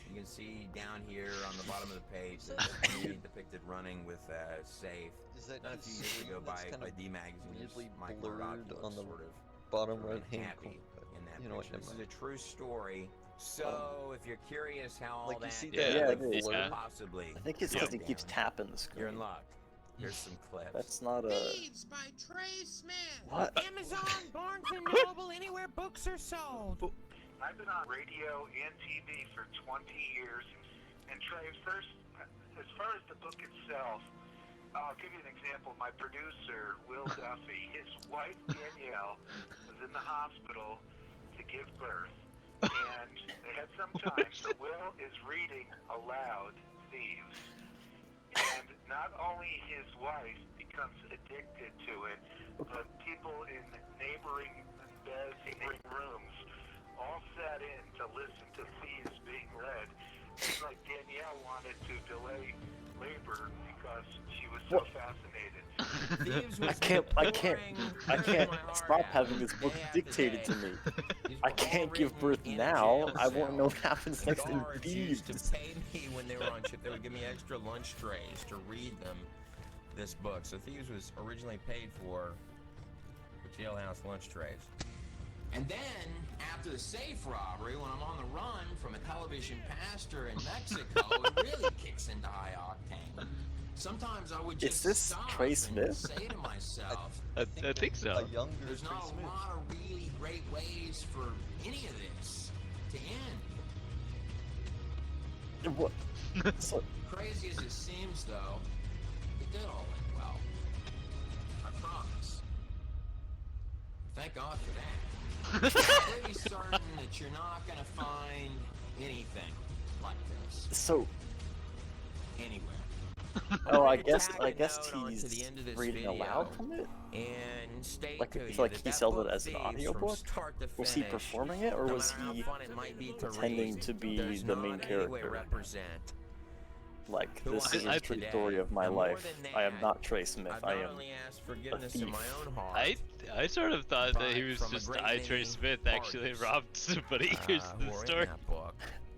You can see down here on the bottom of the page that Reed depicted running with a safe. Is that A new few years ago screen that's by kind D magazine. weirdly Mike blurred Murdoch on the sort of bottom sort of right hand happy corner? in that You know what? picture. Never This is mind. a true story. So if you're curious how all Like, you that see that, could like, blur? possibly I think it's go because he keeps down, tapping the you're screen. in luck. Here's some clips. That's not a. Thieves by Trey Smith. What? Amazon, Barnes and Noble, anywhere books are sold. I've been on radio and TV for 20 years. And Trey, first, as far as the book itself, I'll give you an example. My producer, Will Duffy, his wife, Danielle, was in the hospital to give birth. And they had some time, so Will is reading aloud Thieves. And not only his wife becomes addicted to it, but people in neighboring beds, neighboring rooms, all sat in to listen to Thieves being read. It's like Danielle wanted to delay labor because she was so fascinated. I can't stop having this book dictated to me. I can't give birth now. I won't know what happens next in Guards used Thieves. to pay me when they were on shift. They would give me extra lunch trays to read them this book. So Thieves was originally paid for jailhouse lunch trays. And then, after the safe robbery, when I'm on the run from a television pastor in Mexico, it really kicks into high octane. Sometimes I would just Is this stop Trey and Smith? say to myself, I think so. A younger there's Trey not a Smith. lot of really great ways for any of this to end. What? So, Crazy as it seems, though, it did all end well. I promise. Thank God for that. I'm pretty certain that you're not gonna find anything like this so anywhere. oh, I I'm gonna guess tag I a guess note onto the he's end of this reading video aloud from it. and state Like, to it's you like that he that sells it book as an Thieves, audiobook? from start to Was he finish, performing it, or no was matter he how fun it might be to pretending read, to be does the not main in any way character? represent Like, who this I is am a true today. story of my And more life. than I am that, not Trey Smith. I've I not am. only asked forgiveness in my thief. own heart, I sort of thought that he but was from a just great I, Trey many Smith, actually parties, robbed somebody. Here's who the are in story. that book,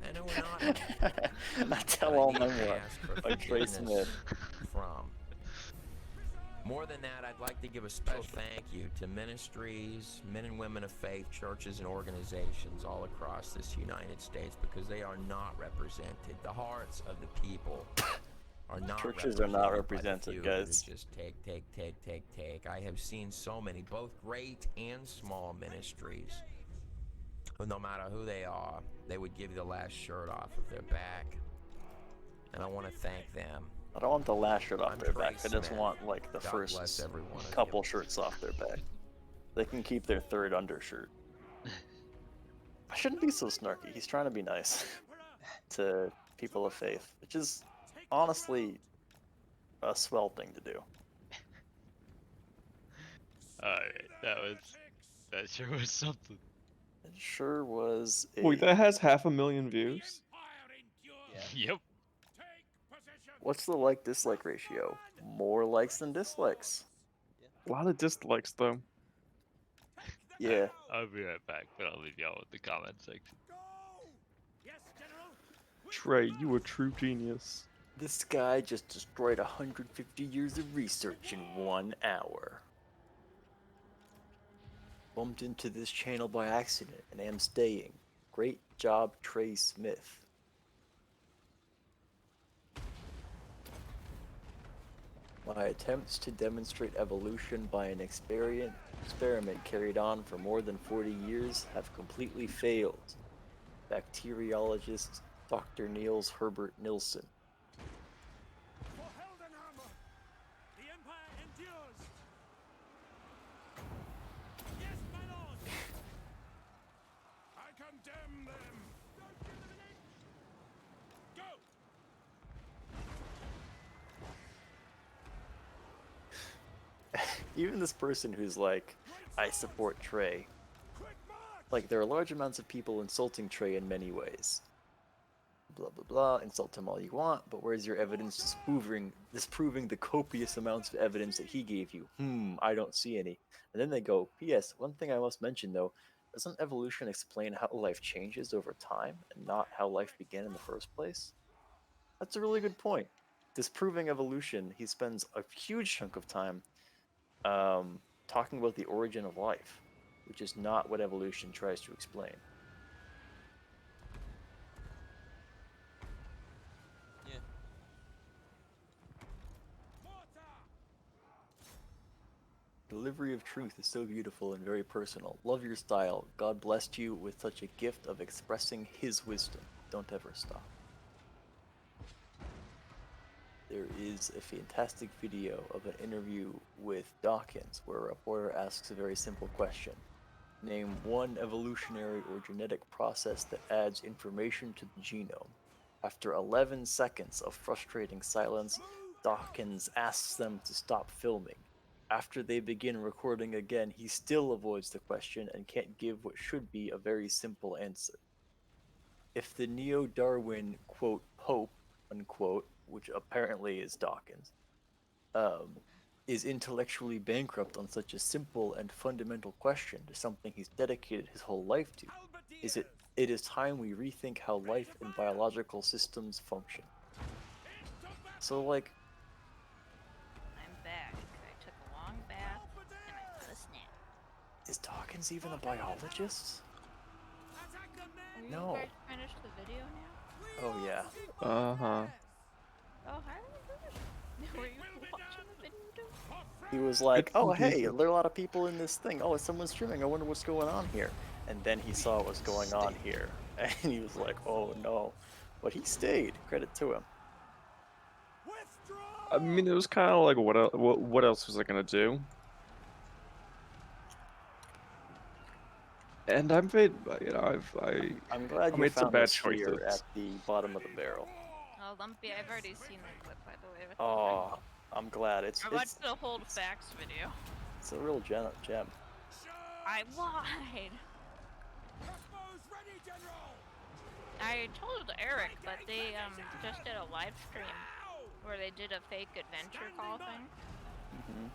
and who are not in it. I tell that I all need my to more ask for by Trey forgiveness Smith. from. More than that, I'd like to give a special thank you to ministries, men and women of faith, churches, and organizations all across this United States, because they are not represented. The hearts of the people are not Churches are not represented by the represented, few that guys. just take. I have seen so many, both great and small ministries, who, no matter who they are, they would give you the last shirt off of their back. And I want to thank them. I don't want the last shirt off I'm their Trey back. I just Smith. want like the God first bless every one of couple you. shirts off their back. They can keep their third undershirt. I shouldn't be so snarky. He's trying to be nice to people of faith, which is honestly a swell thing to do. Alright, that sure was something. It sure was a. Wait, that has 500,000 views? Yep. What's the like dislike ratio? More likes than dislikes. A lot of dislikes, though. Yeah. I'll be right back, but I'll leave y'all with the comment section. Trey, you a true genius. This guy just destroyed 150 years of research in 1 hour. Bumped into this channel by accident and am staying. Great job, Trey Smith. My attempts to demonstrate evolution by an experiment carried on for more than 40 years have completely failed. Bacteriologist Dr. Niels Herbert Nilsson. Even this person who's like, I support Trey. Like, there are large amounts of people insulting Trey in many ways. Blah blah blah, insult him all you want, but where's your evidence disproving the copious amounts of evidence that he gave you? I don't see any. And then they go, P.S. One thing I must mention though, doesn't evolution explain how life changes over time and not how life began in the first place? That's a really good point. Disproving evolution, he spends a huge chunk of time talking about the origin of life, which is not what evolution tries to explain. Yeah. Delivery of truth is so beautiful and very personal. Love your style. God blessed you with such a gift of expressing His wisdom. Don't ever stop. There is a fantastic video of an interview with Dawkins where a reporter asks a very simple question. Name one evolutionary or genetic process that adds information to the genome. After 11 seconds of frustrating silence, Dawkins asks them to stop filming. After they begin recording again, he still avoids the question and can't give what should be a very simple answer. If the neo-Darwin, quote, Pope, unquote, which apparently is Dawkins, um, is intellectually bankrupt on such a simple and fundamental question to something he's dedicated his whole life to, it is time we rethink how life and biological systems function. So, like, I'm back. I took a long bath and I had a snack. is Dawkins even a biologist? Are you No. guys finished the video now? Oh, yeah. Uh-huh. Oh, hi. Were you watching the video too? He was like, It's oh, indeed- hey, there are a lot of people in this thing. Oh, is someone streaming? I wonder what's going on here. And then he saw what was going on here. And he was like, oh, no. But he stayed. Credit to him. I mean, it was kind of like, what else was I gonna do? And I'm made, you know, I'm glad I you made some found bad us here choices. at the bottom of the barrel. Oh, Lumpy, I've already seen the clip, by the way. With Oh, I'm glad. I watched the whole facts video. It's a real gem. I lied. I told Eric, but they just did a live stream where they did a fake adventure call thing. Mm-hmm.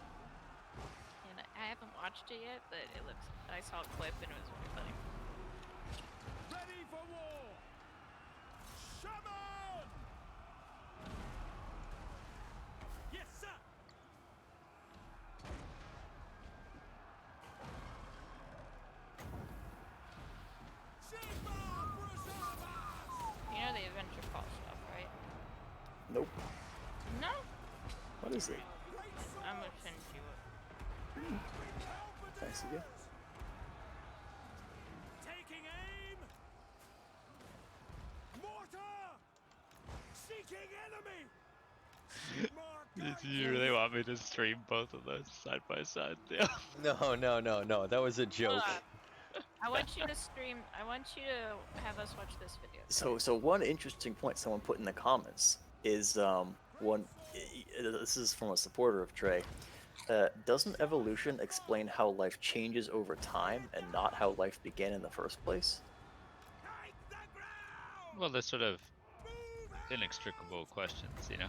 And I haven't watched it yet, but it looks. I saw a clip and it was really funny. Ready for war! Shaman! Yes, sir! You know the adventure call stuff, right? Nope. No? What is it? I'm gonna send you it. Thanks again. Taking aim! Mortar! Seeking enemy! You really want me to stream both of those side by side? Yeah. No. That was a joke. I want you to stream. I want you to have us watch this video. So one interesting point someone put in the comments is one. This is from a supporter of Trey. Doesn't evolution explain how life changes over time and not how life began in the first place? Well, they're sort of inextricable questions, you know?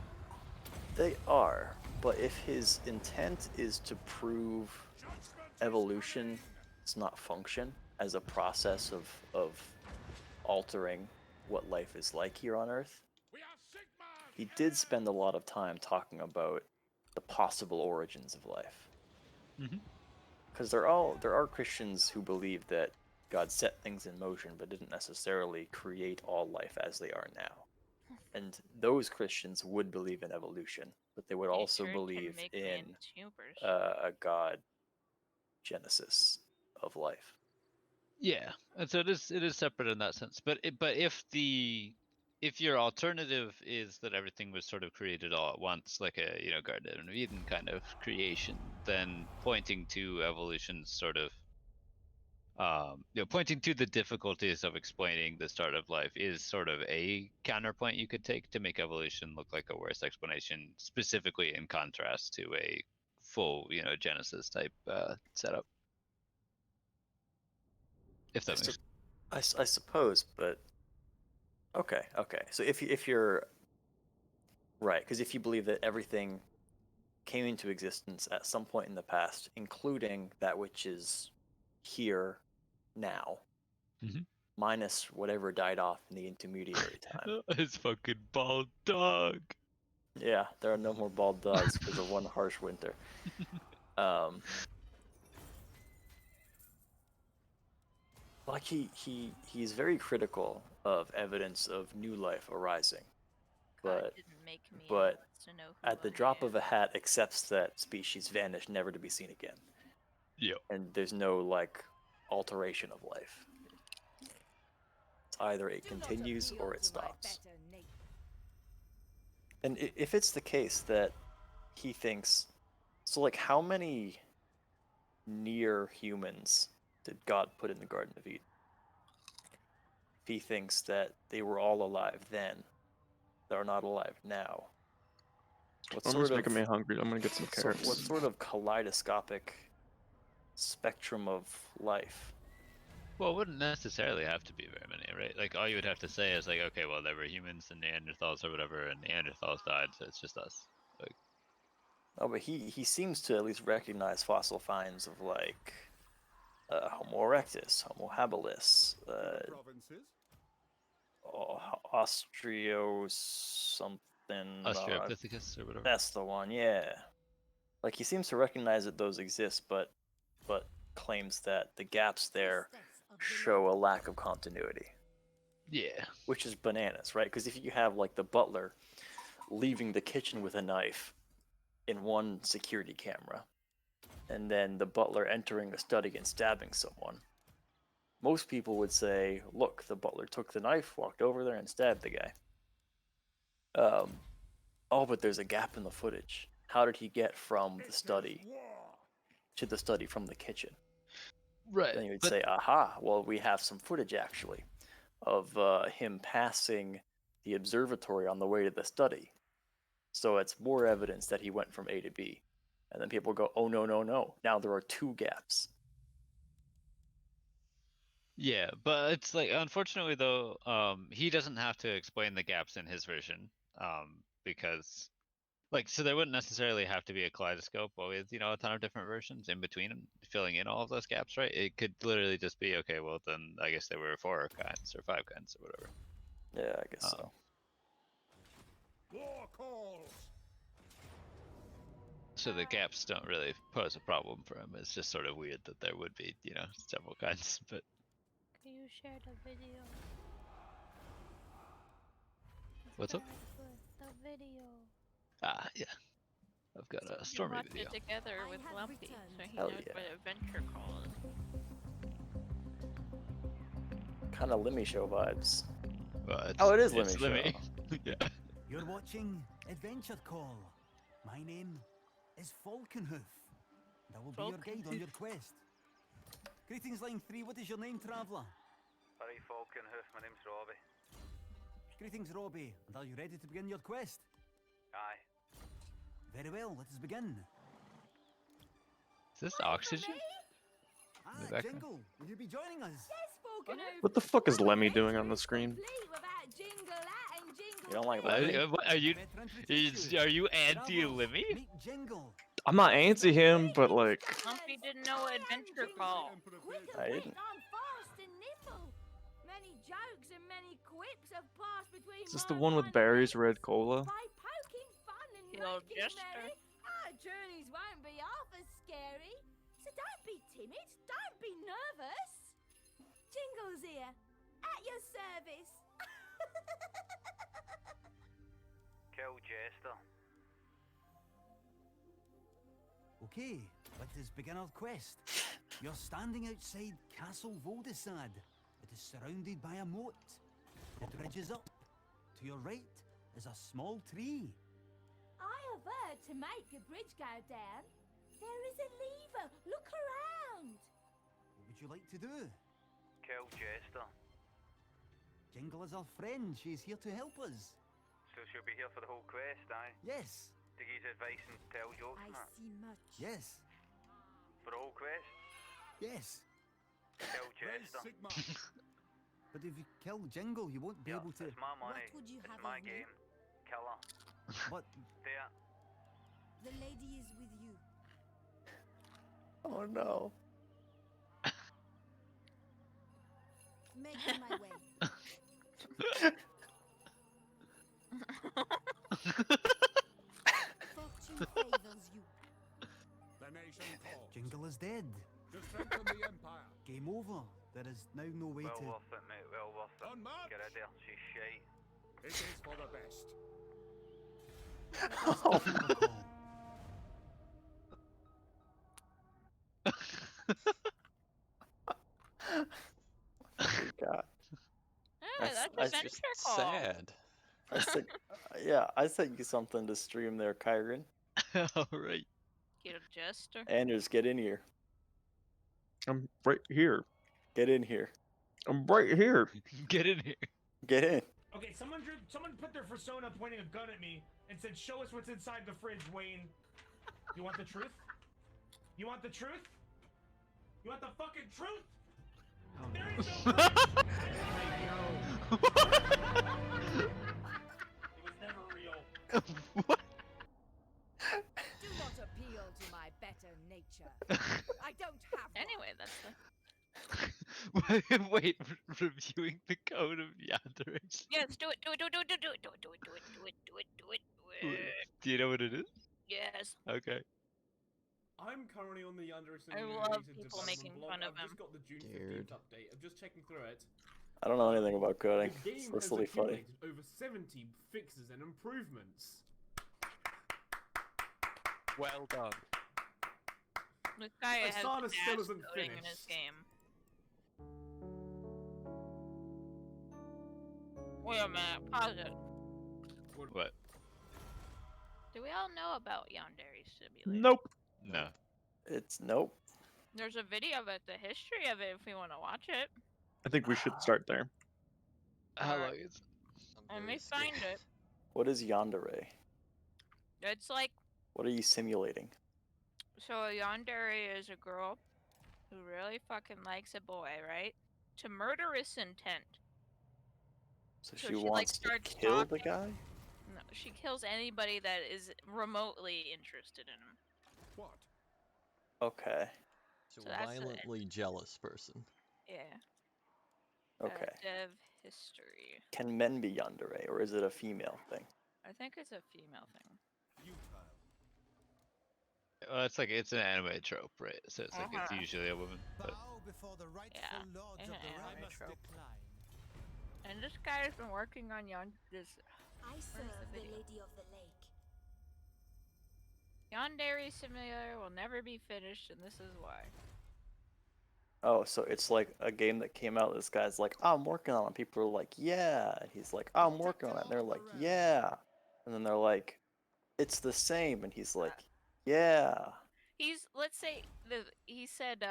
They are, but if his intent is to prove evolution does not function as a process of altering what life is like here on Earth, he did spend a lot of time talking about the possible origins of life. Because there are Christians who believe that God set things in motion but didn't necessarily create all life as they are now. And those Christians would believe in evolution, but they would also believe in a God genesis of life. Yeah, and so it is separate in that sense. But if your alternative is that everything was sort of created all at once, like a Garden of Eden kind of creation, then pointing to evolution's sort of pointing to the difficulties of explaining the start of life is sort of a counterpoint you could take to make evolution look like a worse explanation, specifically in contrast to a full Genesis type setup. If that makes I suppose, but okay. So if you're right, because if you believe that everything came into existence at some point in the past, including that which is here now, Mhm. minus whatever died off in the intermediary time. His fucking bald dog. Yeah, there are no more bald dogs because of one harsh winter. Like he's very critical of evidence of new life arising, God but didn't make me and but wants to know who at the I drop am. of a hat accepts that species vanish, never to be seen again, Yep. and there's no like alteration of life. It's either it continues or it stops. And if it's the case that he thinks, so like how many near humans did God put in the Garden of Eden? If he thinks that they were all alive then, they're not alive now. What Almost sort of making me hungry. I'm gonna get some carrots. what sort of kaleidoscopic spectrum of life? Well, it wouldn't necessarily have to be very many, right? Like, all you would have to say is, like, okay, well, there were humans and Neanderthals or whatever, and Neanderthals died, so it's just us. Like, Oh, but he seems to at least recognize fossil finds of like Homo erectus, Homo habilis, Austrio something. Australopithecus or whatever. That's the one, yeah. Like he seems to recognize that those exist, but claims that the gaps there show a lack of continuity, Yeah. which is bananas, right? Because if you have like the butler leaving the kitchen with a knife in one security camera, and then the butler entering the study and stabbing someone, most people would say, look, the butler took the knife, walked over there, and stabbed the guy. Oh, but there's a gap in the footage. How did he get from the study to the study from the kitchen? Right. Then you would say, aha, well, we have some footage actually of him passing the observatory on the way to the study. So it's more evidence that he went from A to B. And then people go, oh, no, no, no. Now there are two gaps. Yeah, but it's like, unfortunately though, he doesn't have to explain the gaps in his version, because, like, so there wouldn't necessarily have to be a kaleidoscope with, a ton of different versions in between and filling in all of those gaps, right? It could literally just be, okay, well then I guess there were 4 kinds or 5 kinds or whatever. Yeah, I guess so. War calls. So the gaps don't really pose a problem for him. It's just sort of weird that there would be, several kinds, but. Can you share the video? What's up? The video. Ah, yeah. I've got a Stormy Watch video. it together with Lumpy, so he Hell knows yeah. what adventure call is. Kind of Lemmy Show vibes. Well, It is it's Lemmy Show. Yeah. You're watching Adventure Call. My name is Falconhoof, and I will be your guide on your quest. Greetings, Line 3. What is your name, traveller? Alright, Falconhoof, my name's Robbie. Greetings, Robbie. And are you ready to begin your quest? Aye. Very well, let us begin. Is this oxygen? Ah, background. Jingle, will you be joining us? What the fuck is Lemmy doing on the screen? You don't like Are Lemmy? you anti-Lemmy? Meet Jingle. I'm not anti him, but like, Lumpy didn't know adventure call. I didn't. Many jokes and many quips have passed between is this the one with Barry's Red Cola? By poking fun and You old making jester. merry, our journeys won't be half as scary. So don't be timid, don't be nervous. Jingle's here, at your service. Kill Jester. Okay, let us begin our quest. You're standing outside Castle Vodasad. It is surrounded by a moat. The bridge is up. To your right is a small tree. I have heard to make a bridge go down, there is a lever. Look around. What would you like to do? Kill Jester. Jingle is our friend. She's here to help us. So she'll be here for the whole quest, aye? Yes, To give advice and tell jokes and that? see much. yes, For the whole quest? yes. Kill Jester. But if you kill Jingle, you won't be Yeah, able to. it's my money. would you It's have my of me? game. Kill her. But There. The lady is with you. Oh no. Making my way. Fortune favors you. The nation calls. Jingle is dead. Descent on the Empire. Game over. There is now no way Well to... worth it, mate. Well worth it. On march. Get ready. She's shite. It is for the best. God. Yeah, That's- that's I- adventure call. Sad. I sent, yeah, I sent you something to stream there, Kyron. All right. Get a jester. Anders, get in here. I'm right here. Get in here. I'm right here. Get in here. Get in. Okay, someone put their persona pointing a gun at me and said, "Show us what's inside the fridge, Wayne." You want the truth? You want the truth? You want the fucking truth? There is no fridge. It was never real. What? Do not appeal to my better nature. I don't have one. Anyway, that's the. Wait, reviewing the code of Yanderex. Yes, do it, do it, do it, do it, do it, do it, do it, do it, do it, do it, do it, do it, do it. Do you know what it is? Yes. Okay. I'm currently on the Under I love people making fun of I've him. just got the June Scared. 15th update. I'm just checking through it. I don't know anything about coding. The game That's has really funny. accumulated over 70 fixes and improvements. Well done. This guy has Asana still dash isn't coding in his finished. game. Wait a minute, pause it. What? Do we all know about Yandere Simulator? Nope. No. It's nope. There's a video of it, the history of it, if we want to watch it. I think we should start there. How Alright. long is it? Let me find it. What is Yandere? It's like, What are you simulating? so Yandere is a girl who really fucking likes a boy, right? To murderous intent. So So she she, like, wants to starts kill the stalking- guy? No, she kills anybody that is remotely interested in him. What? Okay. So So a that's it. violently jealous person. Yeah. Okay. Dev history. Can men be yandere, or is it a female thing? I think it's a female thing. Well, it's like it's an anime trope, right? So it's like it's Uh-huh. usually a woman. But Bow before the rightful Yeah, lords it's of an the anime realm. trope. And this guy has been working on this I serve the video? Lady of the Lake. Yandere Simulator will never be finished, and this is why. Oh, so it's like a game that came out. This guy's like, "Oh, I'm working on it." People are like, "Yeah," and he's like, "Oh, I'm working on it." And they're like, "Yeah," and then they're like, "It's the same," and he's like, "Yeah." Let's say he said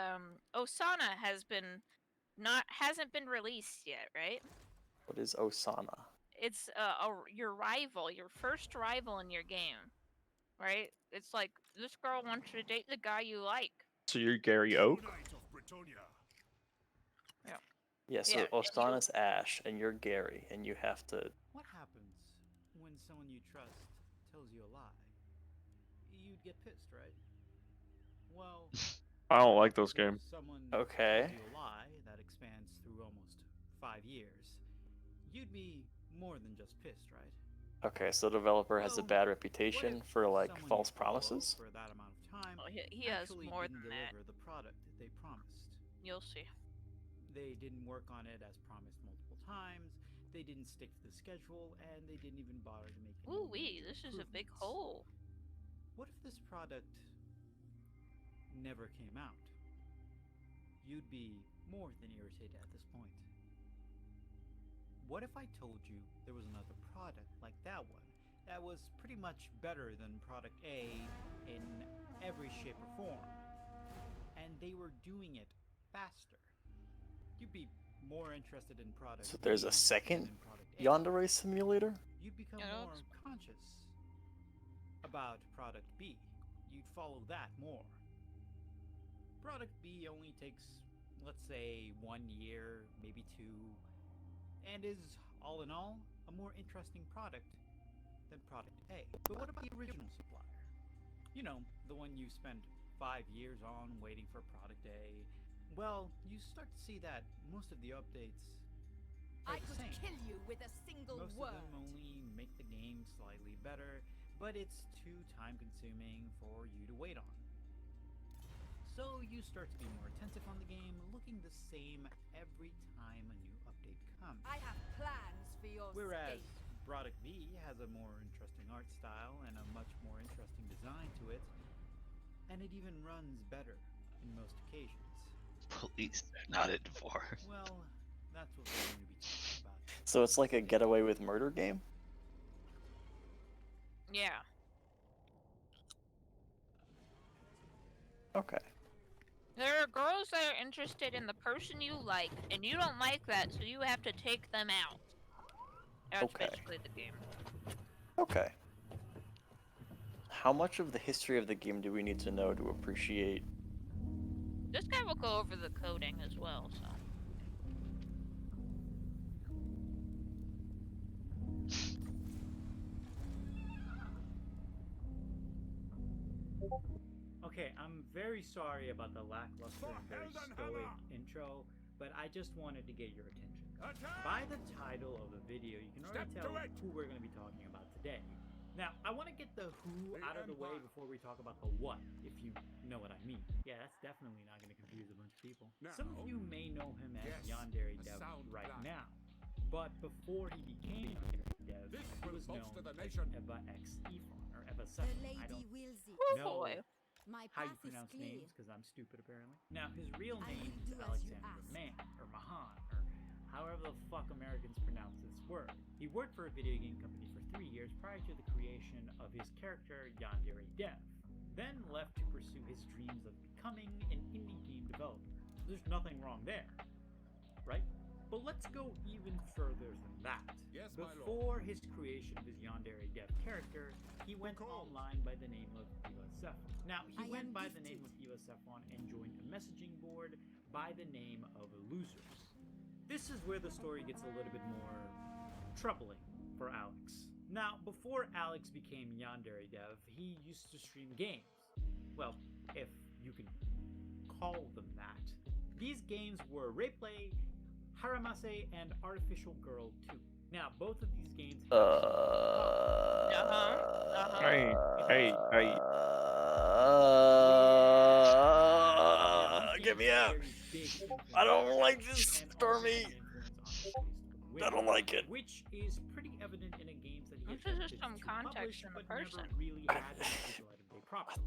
Osana hasn't been released yet, right? What is Osana? It's your rival, your first rival in your game, right? It's like this girl wants to date the guy you like. So you're Gary Oak? Yeah, so Yeah, Osana's Ash, and you're Gary, and you have to. What happens when someone you trust tells you a lie? You'd get pissed, right? Well, I don't like those if games. someone Okay. tells you a lie that expands through almost 5 years, you'd be more than just pissed, right? Okay, so the developer has a Well, bad What reputation if for like someone false you follow promises. for that amount of time Oh, he has actually more didn't than that. deliver the product they promised? You'll see. They didn't work on it as promised multiple times. They didn't stick to the schedule, and they didn't even bother to make. any Ooh wee, major this is a big improvements. hole. What if this product never came out? You'd be more than irritated at this point. What if I told you there was another product like that one that was pretty much better than product A in every shape or form, and they were doing it faster? You'd be more interested in product So there's a B second than product A. Yandere Simulator? You'd become Yeah, more conscious about product B. You'd follow that more. Product B only takes, let's say, 1 year, maybe 2, and is, all in all, a more interesting product than product A. But what about the original supplier? You know, the one you spent 5 years on waiting for product A, well, you start to see that most of the updates are I the could same. kill you with a single Most word. of them only make the game slightly better, but it's too time consuming for you to wait on. So you start to be more attentive on the game, looking the same every time a new update comes. I have plans for your Whereas escape. Product V has a more interesting art style and a much more interesting design to it, and it even runs better in most occasions. Police, they're not in for. Well, that's what we're going to be talking about. So it's like a get away with murder game? Yeah. Okay. There are girls that are interested in the person you like, and you don't like that, so you have to take them out. That's Okay. basically the game. Okay. How much of the history of the game do we need to know to appreciate? This guy will go over the coding as well, so. Okay, I'm very sorry about the lackluster and very stoic intro, but I just wanted to get your attention. By the title of the video, you can already tell who we're going to be talking about today. Now, I want to get the who out of the way before we talk about the what, if you know what I mean. Yeah, that's definitely not going to confuse a bunch of people. Some of you may know him as Yandere Dev right now, but before he became Yandere Dev, he was known as Eva X Efon, or Eva 7. The lady I don't wills it. know boy. My how you path is pronounce clear. names, because I'm stupid apparently. Now, his real I name will is do as you Alexander ask. Mann, or Mahan, or however the fuck Americans pronounce this word. He worked for a video game company for 3 years prior to the creation of his character Yandere Dev, then left to pursue his dreams of becoming an indie game developer. There's nothing wrong there, right? But let's go even further than that. Yes, my lord. Before his creation of his Yandere Dev character, he went online by the name of Eva Cephon. Now, he I went am by the gifted. name of Eva Cephon and joined a messaging board by the name of Losers. This is where the story gets a little bit more troubling for Alex. Now, before Alex became Yandere Dev, he used to stream games. Well, if you can call them that. These games were Replay, Haramase, and Artificial Girl 2. Now, both of these games Get me out! I don't like this, Stormy! I don't like it. Which is pretty evident in a games that he This is attempted just some to context publish, from the but never person. really had the visual light of day properly.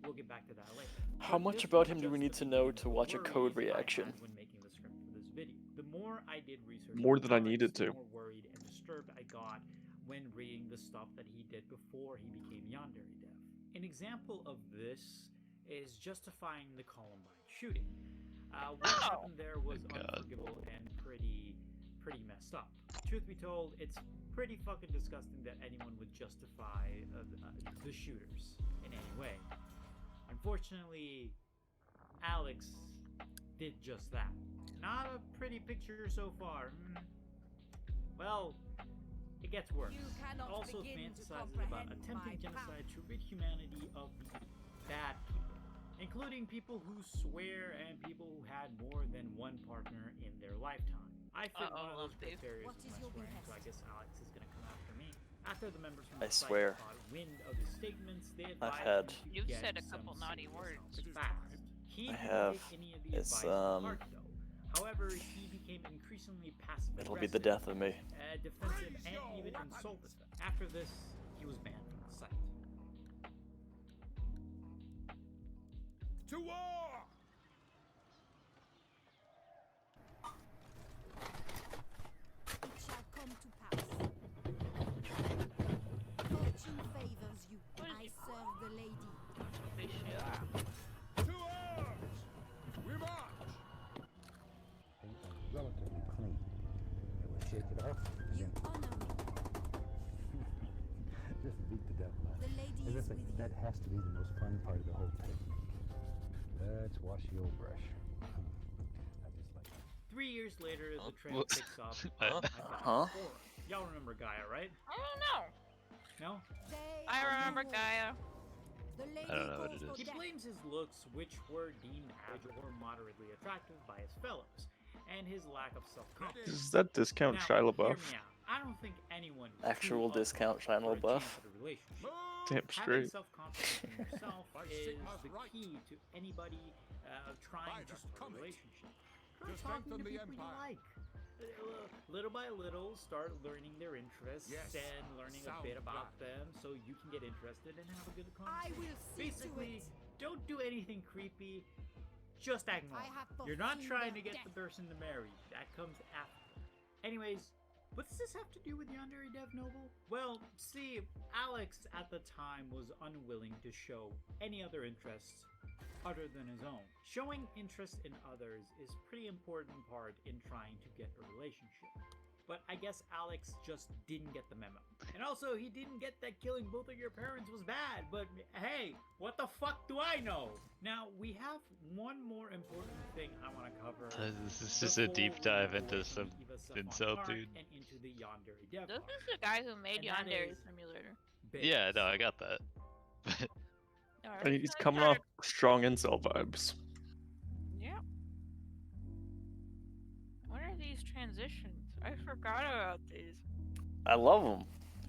We'll get back to that later. How But much this about was him do we just need the to know beginning to of watch a worries code I had reaction? when making the script for this video. The more I did research More on than I Alex, needed the to. more worried and disturbed I got when reading the stuff that he did before he became Yandere Dev. An example of this is justifying the Columbine shooting. What happened there was unforgivable and pretty messed up. Truth be told, it's pretty fucking disgusting that anyone would justify the shooters in any way. Unfortunately, Alex did just that. Not a pretty picture so far. Well, it gets worse. You cannot Also begin to fantasizes about comprehend attempting my genocide to rid humanity of the bad people, including people who swear and people who had more than one partner in their lifetime. I fit one of those criteria What with is my your swearing, so I guess Alex is gonna come after me. After the members from I the site swear. caught wind of his statements, they I've advised had- him to You've get said a some couple naughty serious words. help fast. He I didn't have. take any of the It's, advice to heart, though. However, he became increasingly passive It'll be the death of me. defensive, and even insulted them. After this, he was banned from the site. To war! It shall come to pass. Fortune favors you. I serve the lady. To arms! We march! Paint was relatively clean. It was shake it off. You honor me. Just beat the devil out. The lady And is listen, with you. that has to be the most fun part of the whole technique. Let's wash the old brush. I just like it. 3 years later, the trend Whoops. picks up. Huh? Huh? Y'all remember Gaia, right? I don't know. No? They I are remember war. Gaia. I don't know what it He is. blames his looks, which were deemed average or moderately attractive by his fellows, and his lack of self-confidence. Is that discount Now, Shia hear LaBeouf? me out. I don't think anyone is Actual too up discount for Shia a chance LaBeouf. at a relationship. Damn Having straight. self-confidence in yourself is the key to anybody trying to start a relationship. Try talking to people you like. Little by little, start learning their interests and learning a bit about them so you can get interested and have a good conversation. I will see Basically, to it. don't do anything creepy. Just act normal. You're not trying to get the person to marry. That comes after. Anyways, what does this have to do with Yandere Dev Noble? Well, see, Alex at the time was unwilling to show any other interests other than his own. Showing interest in others is a pretty important part in trying to get a relationship. But I guess Alex just didn't get the memo. And also, he didn't get that killing both of your parents was bad, but hey, what the fuck do I know? Now, we have one more important thing I want to cover. This is just a deep dive into some incel dude. And into the Yandere Dev This arc. is the guy who made And that Yandere is Simulator. Yeah, no, I got that. No, And he's coming off strong incel vibes. Yeah. What are these transitions? I forgot about these. I love him.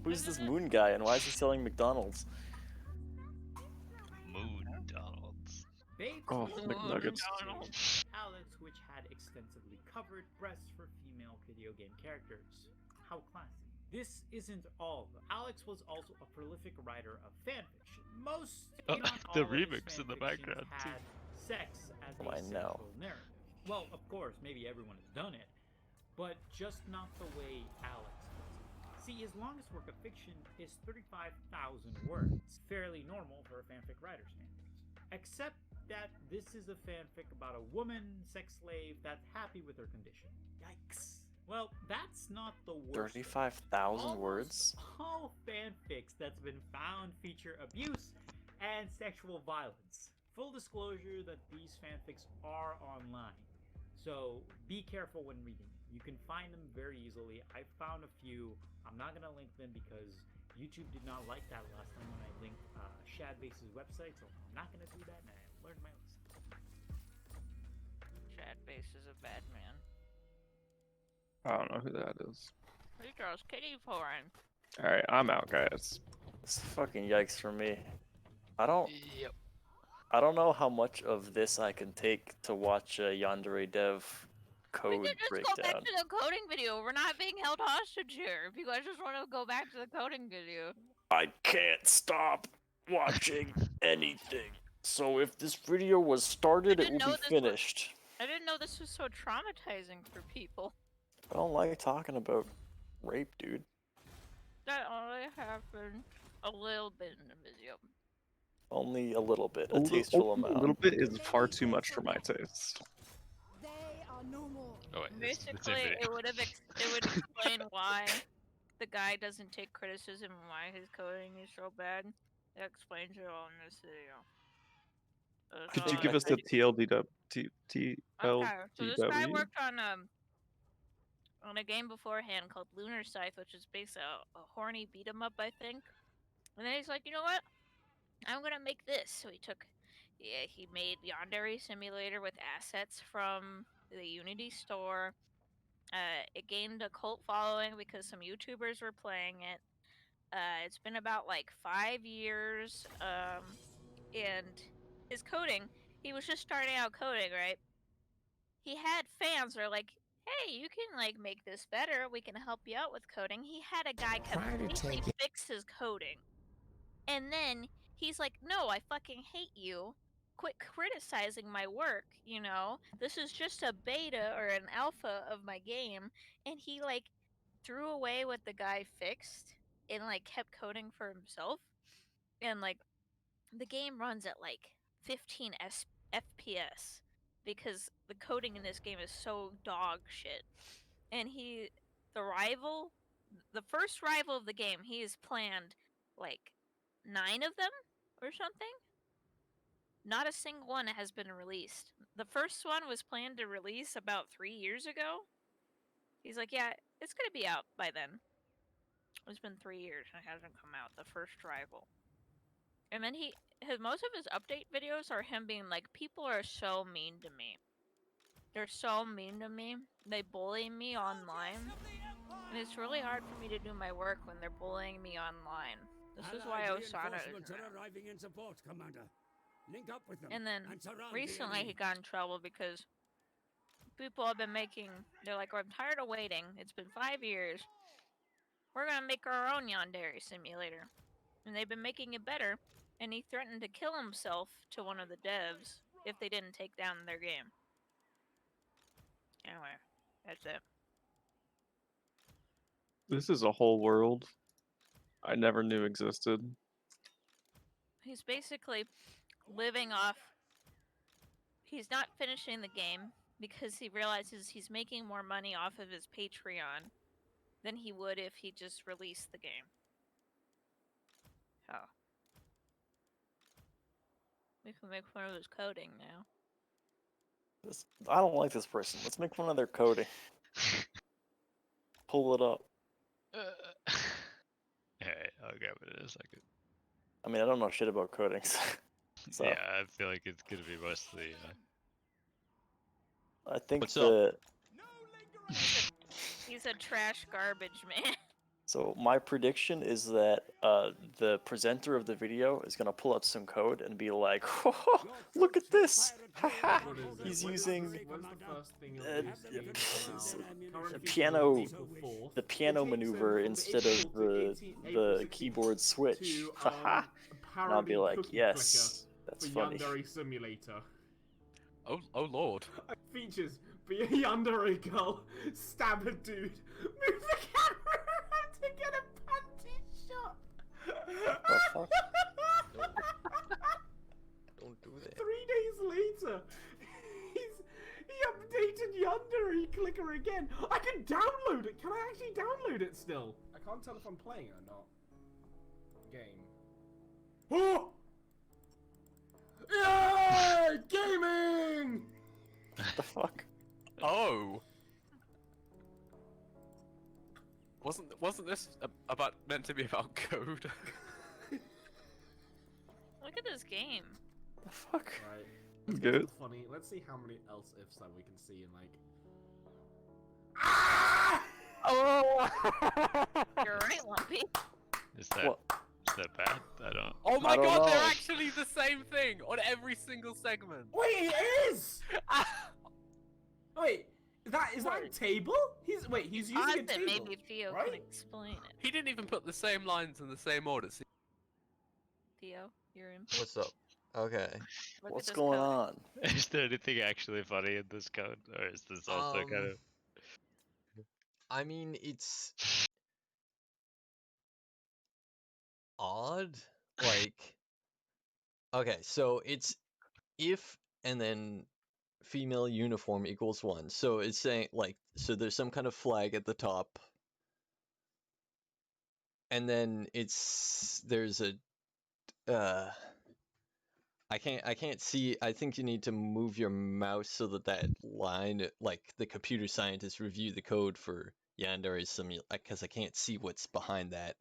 Who's this Moon guy and why is he selling McDonald's? Moon Donalds. Babes Oh, was McNuggets. Alex, which had extensively covered breasts for female video game characters. How classy. This isn't all. Alex was also a prolific writer of fanfiction. Most, Oh, not the all of his remix in the fanfictions background, too. had sex as Oh, a I know. central narrative. Well, of course, maybe everyone has done it, but just not the way Alex does it. See, his longest work of fiction is 35,000 words. Fairly normal for a fanfic writer's standards. Except that this is a fanfic about a woman, sex slave, that's happy with her condition. Yikes. Well, that's not the worst. 35,000 words? All fanfics that's been found feature abuse and sexual violence. Full disclosure that these fanfics are online, so be careful when reading them. You can find them very easily. I found a few. I'm not going to link them because YouTube did not like that last time when I linked Shadbase's website, so I'm not going to do that, and I learned my lesson. Shadbase is a bad man. I don't know who that is. He draws kitty porn. Alright, I'm out, guys. It's fucking yikes for me. I don't Yep. know how much of this I can take to watch a Yandere Dev code We could just breakdown. go back to the coding video. We're not being held hostage here. If you guys just want to go back to the coding video. I can't stop watching anything. So if this video was started, it will be finished. I didn't know this was so traumatizing for people. I don't like talking about rape, dude. That only happened a little bit in the video. Only a little bit, a A tasteful amount. little bit is far too much for my taste. They are no more. Oh wait, it's in Basically, video. it would explain why the guy doesn't take criticism and why his coding is so bad. It explains it all in this video. Could you give us the TLDW? Okay, so this guy worked on a game beforehand called Lunar Scythe, which is basically a horny beat 'em up, I think. And then he's like, you know what? I'm gonna make this. So he made Yandere Simulator with assets from the Unity store. It gained a cult following because some YouTubers were playing it. It's been about like 5 years. And his coding, he was just starting out coding, right? He had fans that are like, hey, you can like make this better. We can help you out with coding. He had a guy completely fix his coding. And then he's like, no, I fucking hate you. Quit criticizing my work, you know? This is just a beta or an alpha of my game. And he like threw away what the guy fixed and like kept coding for himself. And like the game runs at like 15 FPS because the coding in this game is so dog shit. And the first rival of the game, he has planned like 9 of them or something. Not a single one has been released. The first one was planned to release about 3 years ago. He's like, yeah, it's gonna be out by then. It's been 3 years and it hasn't come out. The first rival. And then most of his update videos are him being like, people are so mean to me. They're so mean to me. They bully me online. And it's really hard for me to do my work when they're bullying me online. This is why Osana is arriving in support, Commander. Link up with them. And then recently he got in trouble because people have been they're like, I'm tired of waiting. It's been 5 years. We're gonna make our own Yandere simulator. And they've been making it better, and he threatened to kill himself to one of the devs if they didn't take down their game. Anyway, that's it. This is a whole world I never knew existed. He's basically living off... He's not finishing the game because he realizes he's making more money off of his Patreon than he would if he just released the game. Oh. We can make fun of his coding now. I don't like this person. Let's make fun of their coding. Pull it up. Alright, I'll grab it in a second. I mean, I don't know shit about coding. So. Yeah, I feel like it's gonna be mostly. I think What's up? He's a trash garbage man. So my prediction is that the presenter of the video is gonna pull up some code and be like, oh, "Look at this! Haha! He's using the piano maneuver instead of the keyboard switch. Haha!" And I'll be like, "Yes, that's funny." Yandere simulator. Oh lord. Features: be a Yandere girl, stab a dude, move the camera around to get a panty shot. The fuck? Don't do that. 3 days later, he updated Yandere Clicker again. I can download it. Can I actually download it still? I can't tell if I'm playing it or not. Game. Oh! Yeah! Gaming! What the fuck? Oh. Wasn't this about meant to be about code? Look at this game. The fuck? Right. Good. Funny. Let's see how many else ifs that we can see in like. Oh! You're right, Lumpy. Is that bad? I don't. Oh my don't god, they're know. actually the same thing on every single segment. Wait, it is! Wait, is that a table? He's using Odd a that table. maybe Theo right? can explain it. He didn't even put the same lines in the same order. See? Theo, you're in. What's up? Okay. Look What's at this going code. on? Is there anything actually funny in this code, or is this also kind of? I mean, it's odd. Like, okay, so it's if and then female uniform equals 1. So it's saying like, so there's some kind of flag at the top, and then there's a I can't see. I think you need to move your mouse so that line, like the computer scientists review the code for Yandere simulator, because I can't see what's behind that.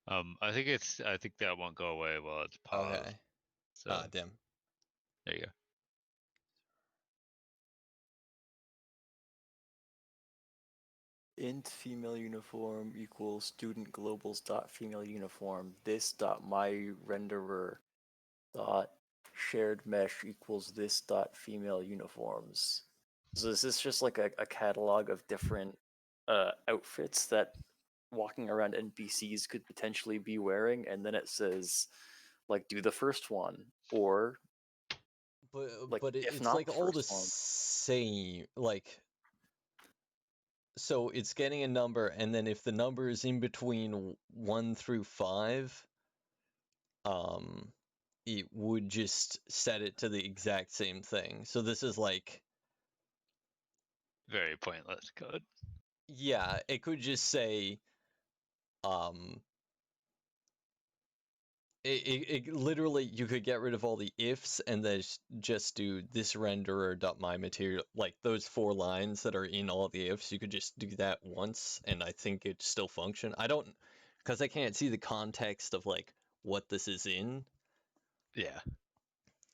I think that won't go away while it's paused. Okay. So Damn. there you go. Int female uniform equals student globals dot female uniform. This dot my renderer dot shared mesh equals this dot female uniforms. So is this just like a catalog of different outfits that walking around NPCs could potentially be wearing, and then it says like do the first one, or But if it's not like the all the first one. same, like, so it's getting a number, and then if the number is in between 1 through 5, it would just set it to the exact same thing. So this is like Very pointless code. Yeah, it could just say, it literally, you could get rid of all the ifs and then just do this renderer dot my material, like those 4 lines that are in all the ifs. You could just do that once, and I think it'd still function. I don't, because I can't see the context of like what this is in. Yeah.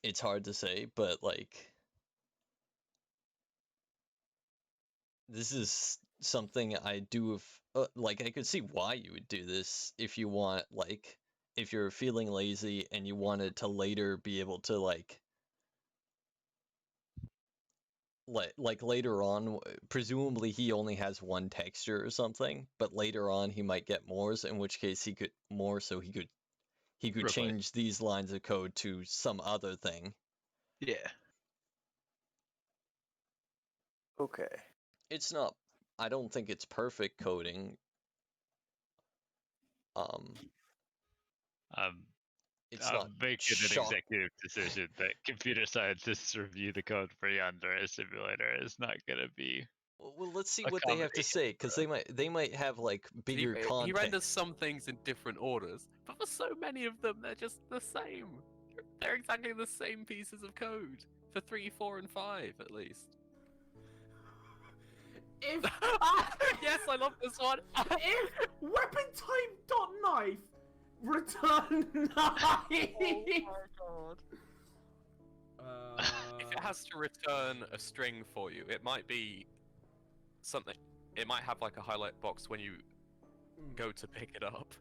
It's hard to say, but like this is something I do if like I could see why you would do this if you want, like if you're feeling lazy and you wanted to later be able to like later on, presumably he only has one texture or something, but later on he might get more, in which case he could Replace. change these lines of code to some other thing. Yeah. Okay. It's not, I don't think it's perfect coding. It's I'm not making an executive decision that computer scientists review the code for Yonder a simulator is not gonna be. Well, let's see what they have to say, because they might have like bigger context. He renders some things in different orders, but for so many of them, they're just the same. They're exactly the same pieces of code for 3, 4, and 5 at least. If yes, I love this one. If weapon type dot knife return knife. Oh my god. If it has to return a string for you, it might be something. It might have like a highlight box when you go to pick it up.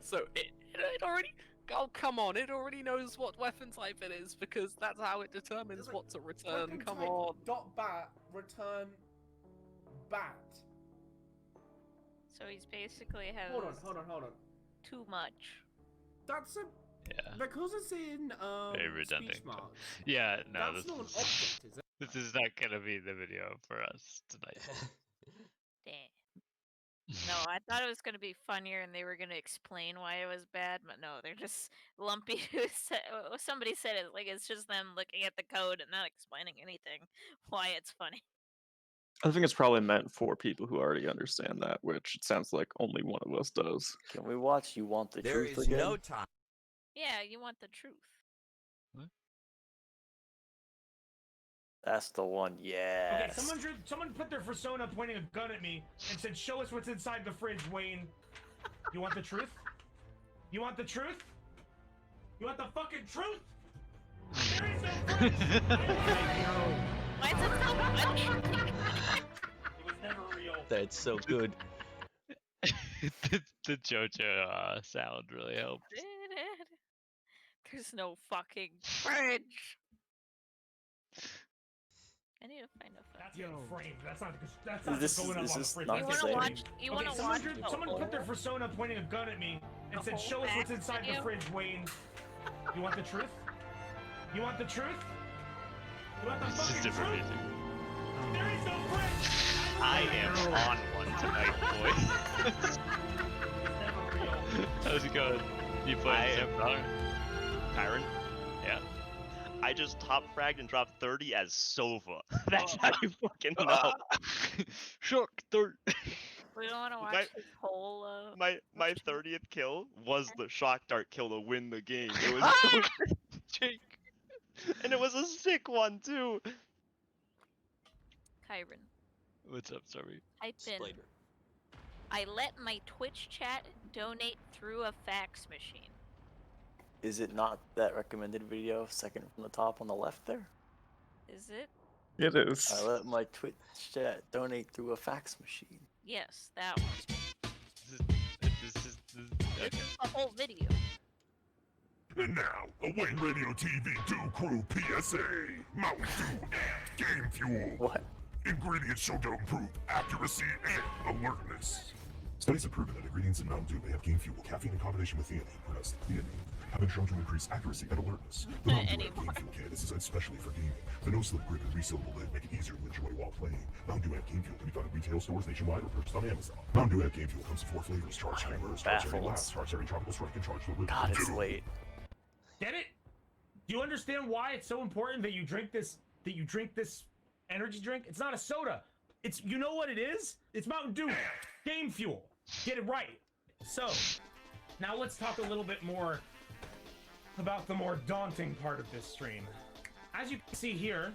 So it already. Oh come on! It already knows what weapon type it is because that's how it determines what to return. Weapon Come type on. Dot bat return bat. So he's basically has. Hold on. Too much. That's a. Yeah. Because it's in Very redundant. speech marks. Yeah, no, That's this not an is, object, is it? this is not gonna be the video for us tonight. Damn. No, I thought it was gonna be funnier and they were gonna explain why it was bad, but no, they're just lumpy. Somebody said it like it's just them looking at the code and not explaining anything why it's funny. I think it's probably meant for people who already understand that, which it sounds like only one of us does. Can we watch You Want the There Truth is again? no time. Yeah, you want the truth. That's the one, yeah. Okay, someone put their persona pointing a gun at me and said, "Show us what's inside the fridge, Wayne." You want the truth? You want the truth? You want the fucking truth? There is no fridge! Why is it so much? It was never real. That's so good. the JoJo sound really helped. There's no fucking fridge. I need to find a phone. That's getting framed. That's not This going is up on the this fridge. not You the wanna same? watch? You wanna watch? Someone put their persona pointing a gun at me and said, "Show us what's inside the fridge, Wayne." You want the truth? You want the truth? You want the It's just fucking different truth? music. There is no fridge! I am on one tonight, boys. How's it going? You playing some song? Kyron? Yeah. I just top fragged and dropped 30 as Sova. That's how you fucking know. Shook 30. We don't want to watch his whole. My 30th kill was the shock dart kill to win the game. It was so Jake. And it was a sick one too. Kyron. What's up, sorry? Type in. I let my Twitch chat donate through a fax machine. Is it not that recommended video, second from the top on the left there? Is it? It is. I let my Twitch chat donate through a fax machine. Yes, that one. This is This is the whole video. And now, a Wayne Radio TV 2 Crew PSA. Mountain Dew and Game Fuel. What? Ingredients show to improve accuracy and alertness. Studies have proven that ingredients in Mountain Dew may have game fuel, caffeine in combination with theanine, pronounced theanine, have been shown to increase accuracy and alertness. The Mountain Dew Amp Game Fuel can is designed specially for gaming. The no-slip grip and resealable lid make it easier to enjoy while playing. Mountain Dew Amp Game Fuel can be found in retail stores nationwide or purchased on Amazon. Mountain Dew Amp Game Fuel comes in 4 flavors: Charged Cherry Burst, Charged Cherry Blast, Charged Cherry Tropical Strike, and Charged Cherry. God, it's late. Get it? Do you understand why it's so important that you drink this? That you drink this energy drink? It's not a soda. It's, you know what it is? It's Mountain Dew Game Fuel. Get it right. So, now let's talk a little bit more about the more daunting part of this stream. As you can see here,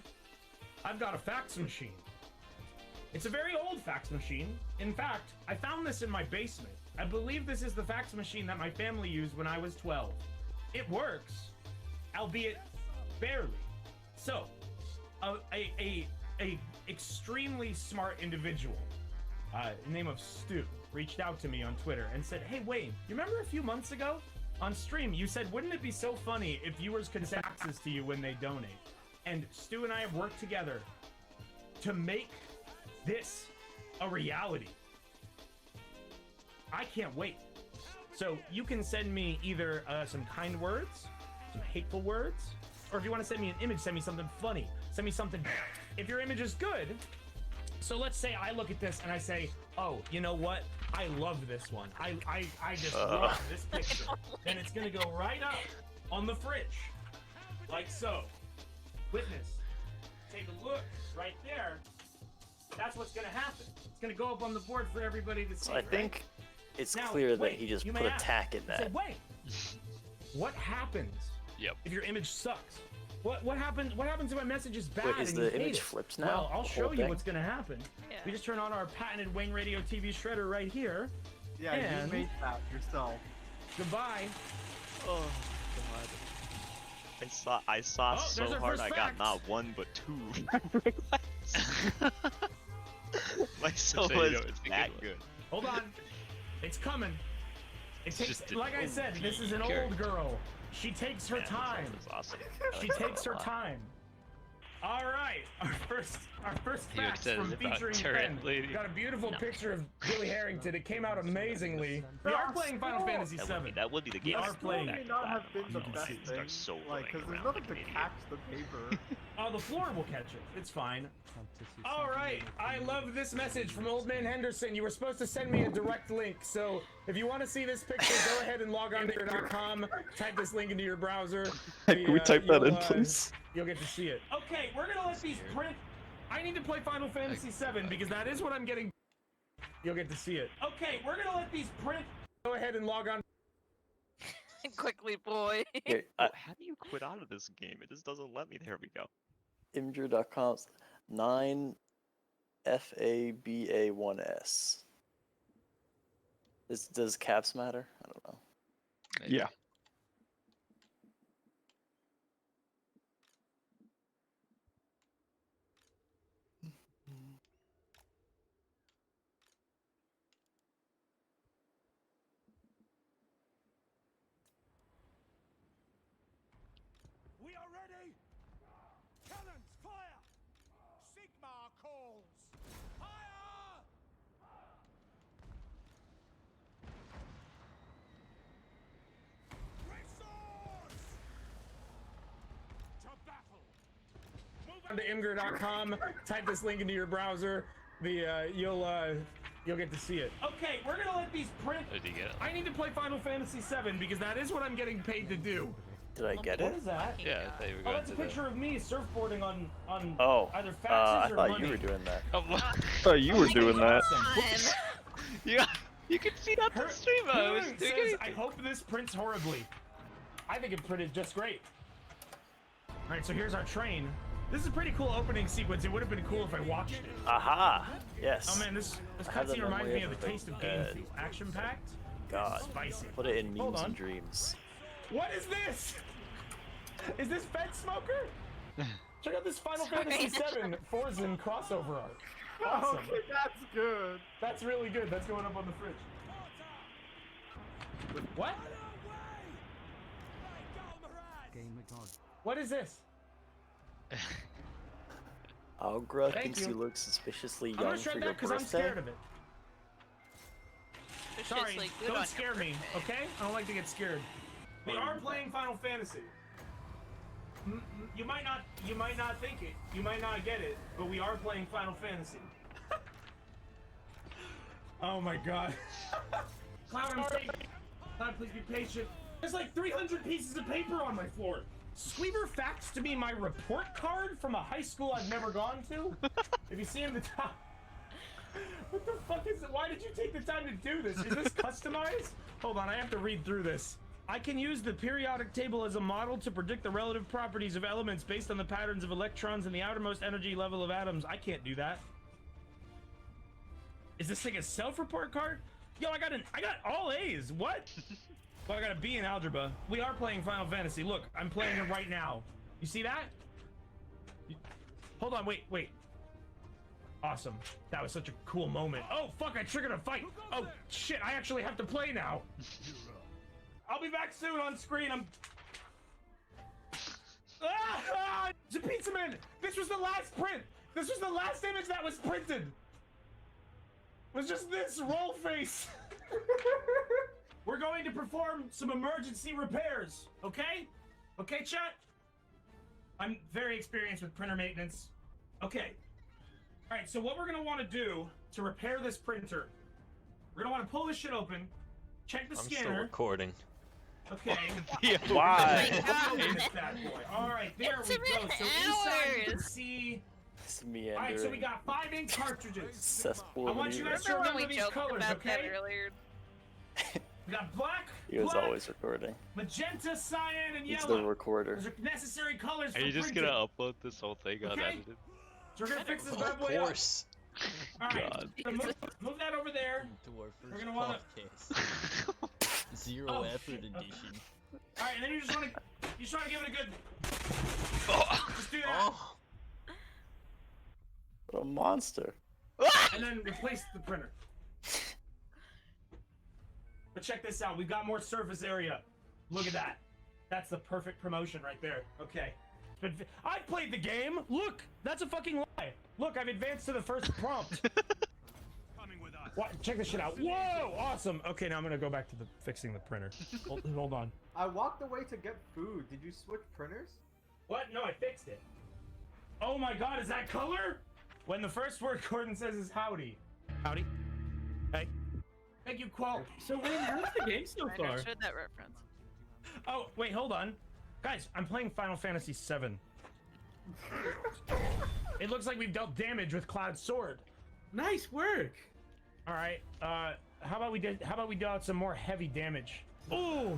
I've got a fax machine. It's a very old fax machine. In fact, I found this in my basement. I believe this is the fax machine that my family used when I was 12. It works. albeit barely. So, a extremely smart individual, name of Stu, reached out to me on Twitter and said, "Hey Wayne, you remember a few months ago on stream you said, wouldn't it be so funny if viewers could send access to you when they donate?" And Stu and I have worked together to make this a reality. I can't wait. So you can send me either some kind words, some hateful words, or if you want to send me an image, send me something funny. Send me something. If your image is good, so let's say I look at this and I say, "Oh, you know what? I love this one. I just love this picture." Then it's gonna go right up on the fridge, like so. Witness, take a look right there. That's what's gonna happen. It's gonna go up on the board for everybody to see. So I think right? it's Now, clear that wait, he just you put may a ask, tack in you say, that. "Wait, what happens if your image sucks? What happens? What happens if my message is bad?" Wait, is and you the hate image it? flips now? Well, I'll The show whole you thing? what's gonna happen. Yeah. We just turn on our patented Wayne Radio TV shredder right here. Yeah, and you made that yourself. Goodbye. Oh god. I saw Oh, so there's our hard first I fact. got not one but two. My soul So you was know it's a that good one. good. Hold on. It's coming. It takes, just like I said, this is an old character. girl. She takes her time. That's awesome. She takes her time. All right, our first You facts excited from about featuring turret Ben. lady? Got a beautiful picture of Billy Harrington. It came out amazingly. We are playing Final Fantasy VII. That would be the We game. are playing. May not have been the best It thing, starts so like, because there's around nothing like to an idiot. catch the paper. Oh, the floor will catch it. It's fine. All right, I love this message from Old Man Henderson. You were supposed to send me a direct link, so if you want to see this picture, go ahead and log on to .com. Type this link into your browser. Can we type that in, you'll, please? You'll get to see it. Okay, we're gonna let these print. I need to play Final Fantasy VII because that is what I'm getting. You'll get to see it. Okay, we're gonna let these print. Go ahead and log on. Quickly, boy. Here, How do you quit out of this game? It just doesn't let me. There we go. Imgur.com's 9FABA1S. Does caps matter? I don't know. Yeah. We are ready! Cannons, fire! Sigmar calls! Fire! Great swords! To battle! On to imgur.com. Type this link into your browser. You'll get to see it. Okay, we're gonna let these print. Oh, did you get it? I need to play Final Fantasy VII because that is what I'm getting paid to do. Did I get What it? is that? Yeah, I thought you were Oh, going that's a to the... picture of me surfboarding on Oh, either faxes I or thought money. you were doing that. Oh, what? Oh, you were doing that. You can see that on the stream. I was Hoon doing says, anything. I hope this prints horribly. I think it printed just great. All right, so here's our train. This is a pretty cool opening sequence. It would have been cool if I watched it. Aha! Yes. Oh man, this I have the cutscene reminds memory me of the taste of game feel. Action-packed. God. Spicy. Put it in Hold memes on. and dreams. What is this? Is this Fed Smoker? Check out this Final Fantasy VII Forzen crossover art. Awesome. Okay, that's good. That's really good. That's going up on the fridge. What? Game of God. What is this? Algra Thank thinks you. you look suspiciously I'm gonna young for shred your that because I'm birthday. scared of it. Sorry, Viciously good don't on scare your me, birthday. okay? I don't like to get scared. We are playing Final Fantasy. You might not think it, you might not get it, but we are playing Final Fantasy. Oh my god. Cloud, I'm safe. Cloud, please be patient. There's like 300 pieces of paper on my floor. Squeever faxed to me my report card from a high school I've never gone to. If you see in the top. What the fuck is it? Why did you take the time to do this? Is this customized? Hold on, I have to read through this. I can use the periodic table as a model to predict the relative properties of elements based on the patterns of electrons and the outermost energy level of atoms. I can't do that. Is this thing a self-report card? Yo, I got all A's. What? Well, I got a B in algebra. We are playing Final Fantasy. Look, I'm playing it right now. You see that? Hold on, wait. Awesome. That was such a cool moment. Oh, fuck, I triggered a fight. Oh, shit, I actually have to play now. I'll be back soon on screen. It's a pizza man. This was the last print. This was the last image that was printed. It was just this roll face. We're going to perform some emergency repairs, okay? Okay, chat? I'm very experienced with printer maintenance. Okay. All right, so what we're gonna want to do to repair this printer, we're gonna want to pull this shit open, check the scanner. I'm still recording. Okay. Why? All right, there we go. So inside you can see. Meandering. All right, so we got 5 ink cartridges. Cesspool I want you guys to remember these colors, okay? We got black, He was black, always recording. magenta, cyan, and He's yellow. the recorder. Those are necessary colors Are for you just printing. gonna upload this whole thing unedited? So we're gonna fix this bad Of boy up. course. All right, God. so move that over there. We're gonna want to. Zero Oh, effort shit. edition. All right, and then you just want to give it a good. Just do that. Oh. What a monster. And then replace the printer. But check this out. We've got more surface area. Look at that. That's the perfect promotion right there. Okay. I played the game. Look, that's a fucking lie. Look, I've advanced to the first prompt. What? Check this shit out. Whoa, awesome. Okay, now I'm gonna go back to the fixing the printer. Hold on. I walked away to get food. Did you switch printers? What? No, I fixed it. Oh my God, is that color? When the first word Gordon says is howdy. Howdy. Hey. Thank you, Qual. So Wayne, how's the game so I far? understood that reference. Oh, wait, hold on. Guys, I'm playing Final Fantasy VII. It looks like we've dealt damage with Cloud's sword. Nice work. All right. How about we deal out some more heavy damage? Ooh.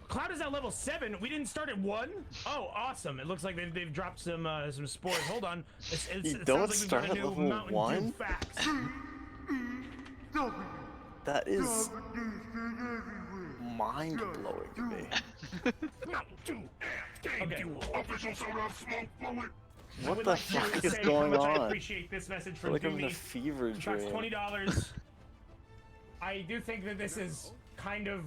Cloud is at level 7. We didn't start at 1. Oh, awesome! It looks like they've dropped some spores. Hold on. It don't sounds start like we've got a at new level Mountain 1? Dew facts. That is mind-blowing to me. Okay. What the fuck is going I on? appreciate this message I from feel like I'm in a Doobie. fever That's dream. $20. I do think that this is kind of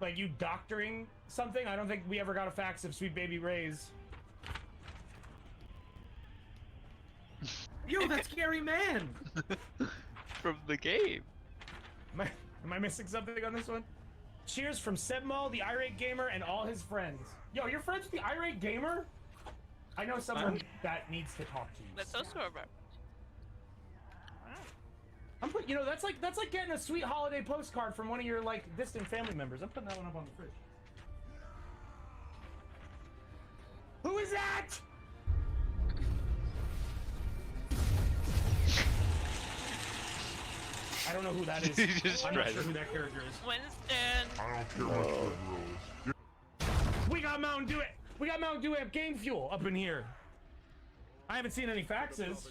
like you doctoring something. I don't think we ever got a fax of Sweet Baby Ray's. Yo, that's Scary Man. From the game. Am I missing something on this one? Cheers from Sebmal, the irate gamer, and all his friends. Yo, you're friends with the irate gamer? I know someone that needs to talk to you. That's also a reference. You know, that's like getting a sweet holiday postcard from one of your like distant family members. I'm putting that one up on the fridge. Who is that? I don't know who that is. I'm not sure who that character is. Winston. I don't care what the rules. We got Mountain Dew. We got Mountain Dew Amp Game Fuel up in here. I haven't seen any faxes.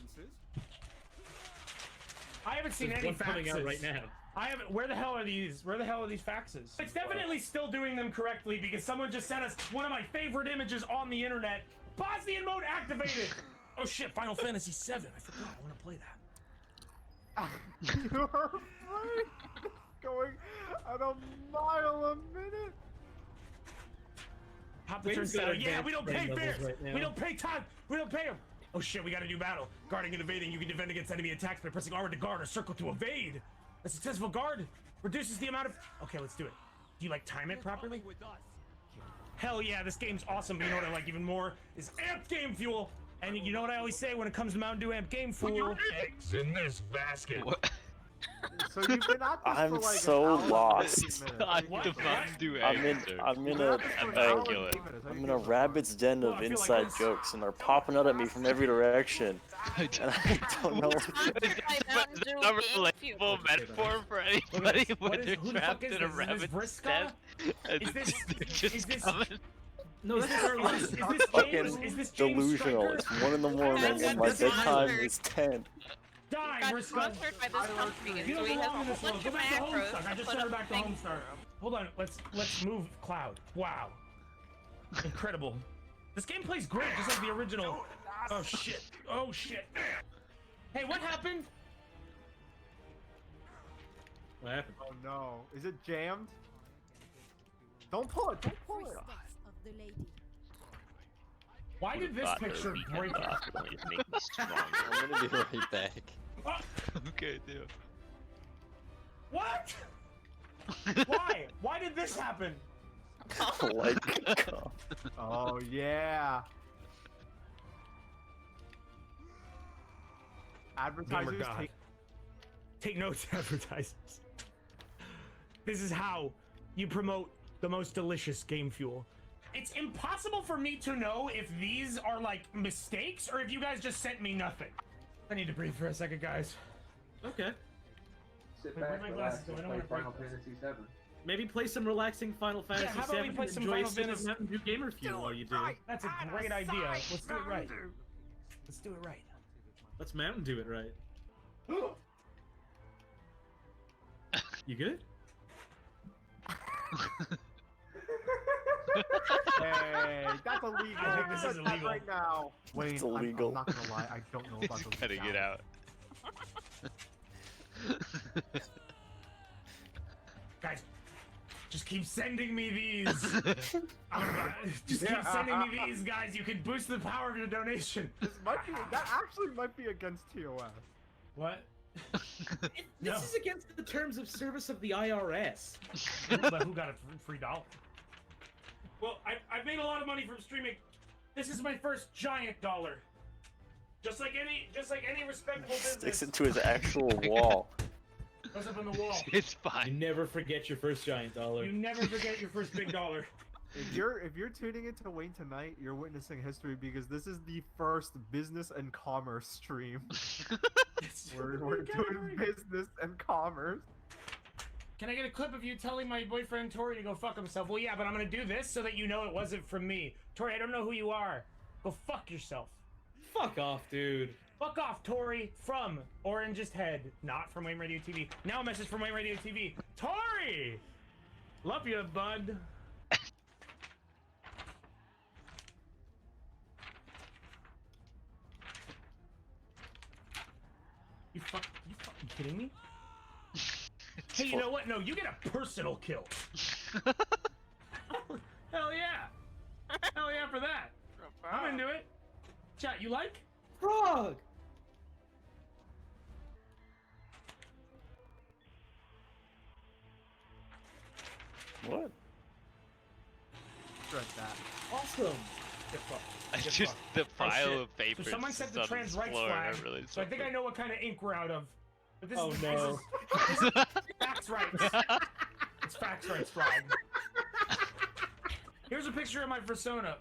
I haven't seen any faxes. Coming out right now. I haven't. Where the hell are these? Where the hell are these faxes? It's definitely still doing them correctly because someone just sent us one of my favorite images on the internet. Bosnian mode activated. Oh shit! Final Fantasy VII. I forgot. I want to play that. You're going at a mile a minute. Hop the Wayne's turnstile. got Yeah, we don't pay advanced fares. levels right now. We don't pay time. We don't pay them. Oh shit, we got a new battle. Guarding and evading. You can defend against enemy attacks by pressing R to guard or circle to evade. A successful guard reduces the amount of... Okay, let's do it. Do you like time it properly? Hell yeah, this game's awesome. But you know what I like even more is Amp Game Fuel. And you know what I always say when it comes to Mountain Dew Amp Game Fuel? Eggs in this basket. So you've been at this I'm for like so an hour lost. and 50 minutes. The Mountain Dew I'm in a rabbit's den of inside jokes, and they're popping out at me from every direction. And I don't know. Is that a relatable metaphor for anybody when they're trapped in a rabbit's den? And they're just coming? No, Is this Fucking James delusional. Striker? It's 1 in the morning, and my bedtime is 10. Die, got Riska. sponsored by this company, and You so don't he has belong in a this whole world. bunch Go of back to macros Homestuck. I just put sent her up back to things Homestuck. for him. Hold on, let's move Cloud. Wow. Incredible. This game plays great, just like the original. Oh shit. Oh shit. Hey, what happened? What happened? Oh no. Is it jammed? Don't pull it. Don't pull it. Why did this picture break it? I'm gonna be right back. Okay, deal. What? Why? Why did this happen? Oh yeah. Advertisers God. Take notes, advertisers. This is how you promote the most delicious game fuel. It's impossible for me to know if these are like mistakes or if you guys just sent me nothing. I need to breathe for a second, guys. Okay. Sit Wait, where back, my relax, glasses go? I and don't play wanna break Final this. Fantasy 7. Maybe play some relaxing Final Fantasy how about we 7 play and some enjoy Final a sip of Fantasy- Mountain Dew Gamer Fuel while you do. That's a great idea. Let's do it right. Let's do it right. Let's Mountain Dew it right. You good? Hey, that's illegal. I think this is Put that illegal. right now. Wayne, It's I'm illegal. not gonna lie. I don't know about those. Gotta get out. Guys, just keep sending me these. Just keep sending me these, guys. You can boost the power of your donation. That actually might be against TOS. What? This No. is against the terms of service of the IRS. But who got a free dollar? Well, I've made a lot of money from streaming. This is my first giant dollar. Just like any respectable business. Sticks it to his actual wall. Goes up on the wall. It's fine. You never forget your first giant dollar. You never forget your first big dollar. If you're tuning into Wayne tonight, you're witnessing history because this is the first business and commerce stream. We're doing business and commerce. Can I get a clip of you telling my boyfriend Tori to go fuck himself? Well, yeah, but I'm gonna do this so that you know it wasn't from me. Tori, I don't know who you are. Go fuck yourself. Fuck off, dude. Fuck off, Tori, from Orange's Head, not from Wayne Radio TV. Now a message from Wayne Radio TV. Tori! Love you, bud. You fucking kidding me? Hey, you know what? No, you get a personal kill. Hell yeah. Hell yeah for that. I'm into it. Chat, you like? Frog! What? Read that. Awesome. It's just the pile shit. of papers. So someone said the on trans this rights floor, flag, and I really so I think I know what kind of ink we're out of. But this Oh, is, no. this is facts rights. It's facts rights flag. Here's a picture of my persona.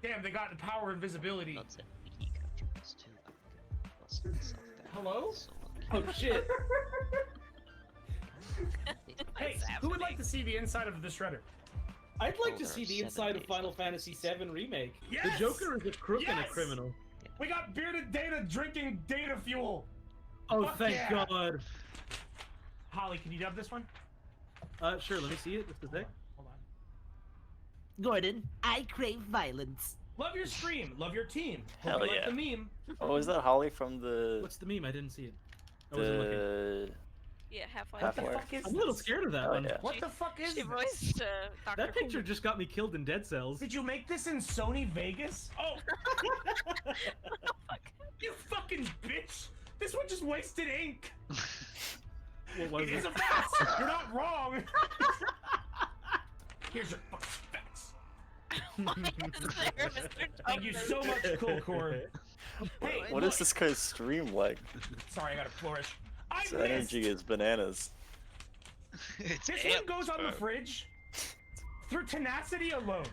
Damn, they got the power of invisibility. Hello? Oh shit. Hey, who would like to see the inside of the shredder? I'd like to see the inside of Final Fantasy VII Remake. Yes! The Joker is a crook and a Yes! criminal. We got bearded data drinking data fuel. Oh, Fuck thank yeah. God. Holly, can you dub this one? Sure, let me see it. Just a sec. Hold on. Gordon, I crave violence. Love your stream. Love your team. Hell Hope you yeah. like the meme. Oh, is that Holly from the What's the meme? I didn't see it. I wasn't looking. the Yeah, Half-Life. What the Half-Life? fuck is I'm a little this? scared of that Oh, one. yeah. What the fuck is She this? voiced Dr. That picture just got me killed in Dead Cells. Did you make this in Sony Vegas? Oh! You fucking bitch! This one just wasted ink! What was It is it? a fax! You're not wrong! Here's your fucking fax. There, Mr. Thank you so much, Cool Core. Hey, what is this guy's stream like? Sorry, I gotta flourish. I His missed! energy is bananas. It's This one amped, goes on the bro. fridge through tenacity alone.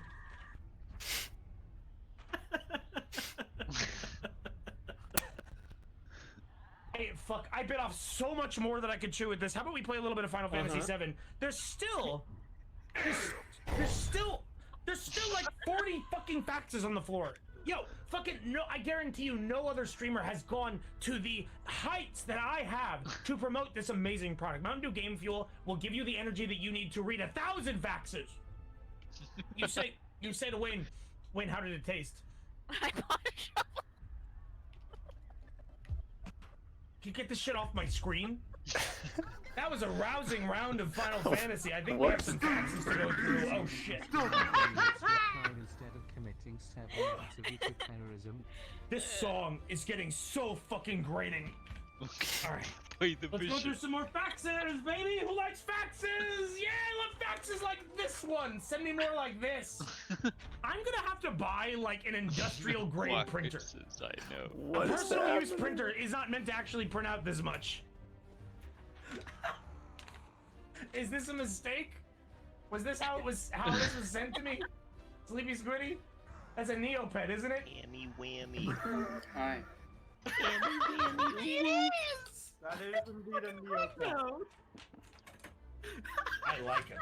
Hey, fuck, I bit off so much more that I could chew with this. How about we play a little bit of Final Fantasy VII? There's still like 40 fucking faxes on the floor. Yo, fucking no! I guarantee you, no other streamer has gone to the heights that I have to promote this amazing product. Mountain Dew Game Fuel will give you the energy that you need to read 1,000 faxes. You say to Wayne, how did it taste? I bought a shovel. Can you get this shit off my screen? That was a rousing round of Final Fantasy. I think we have some faxes to go through. Oh shit. Instead of committing 7 acts of eco-terrorism. This song is getting so fucking grating. Alright. Let's go through some more faxes, baby! Who likes faxes? Yeah, I love faxes like this one! Send me more like this! I'm gonna have to buy, like, an industrial grade printer. I know. A personal use printer is not meant to actually print out this much. Is this a mistake? Was this how this was sent to me? Sleepy Squiddy? That's a Neopet, isn't it? Whammy whammy. Hi. Yes! That is indeed a Neopet. I like it.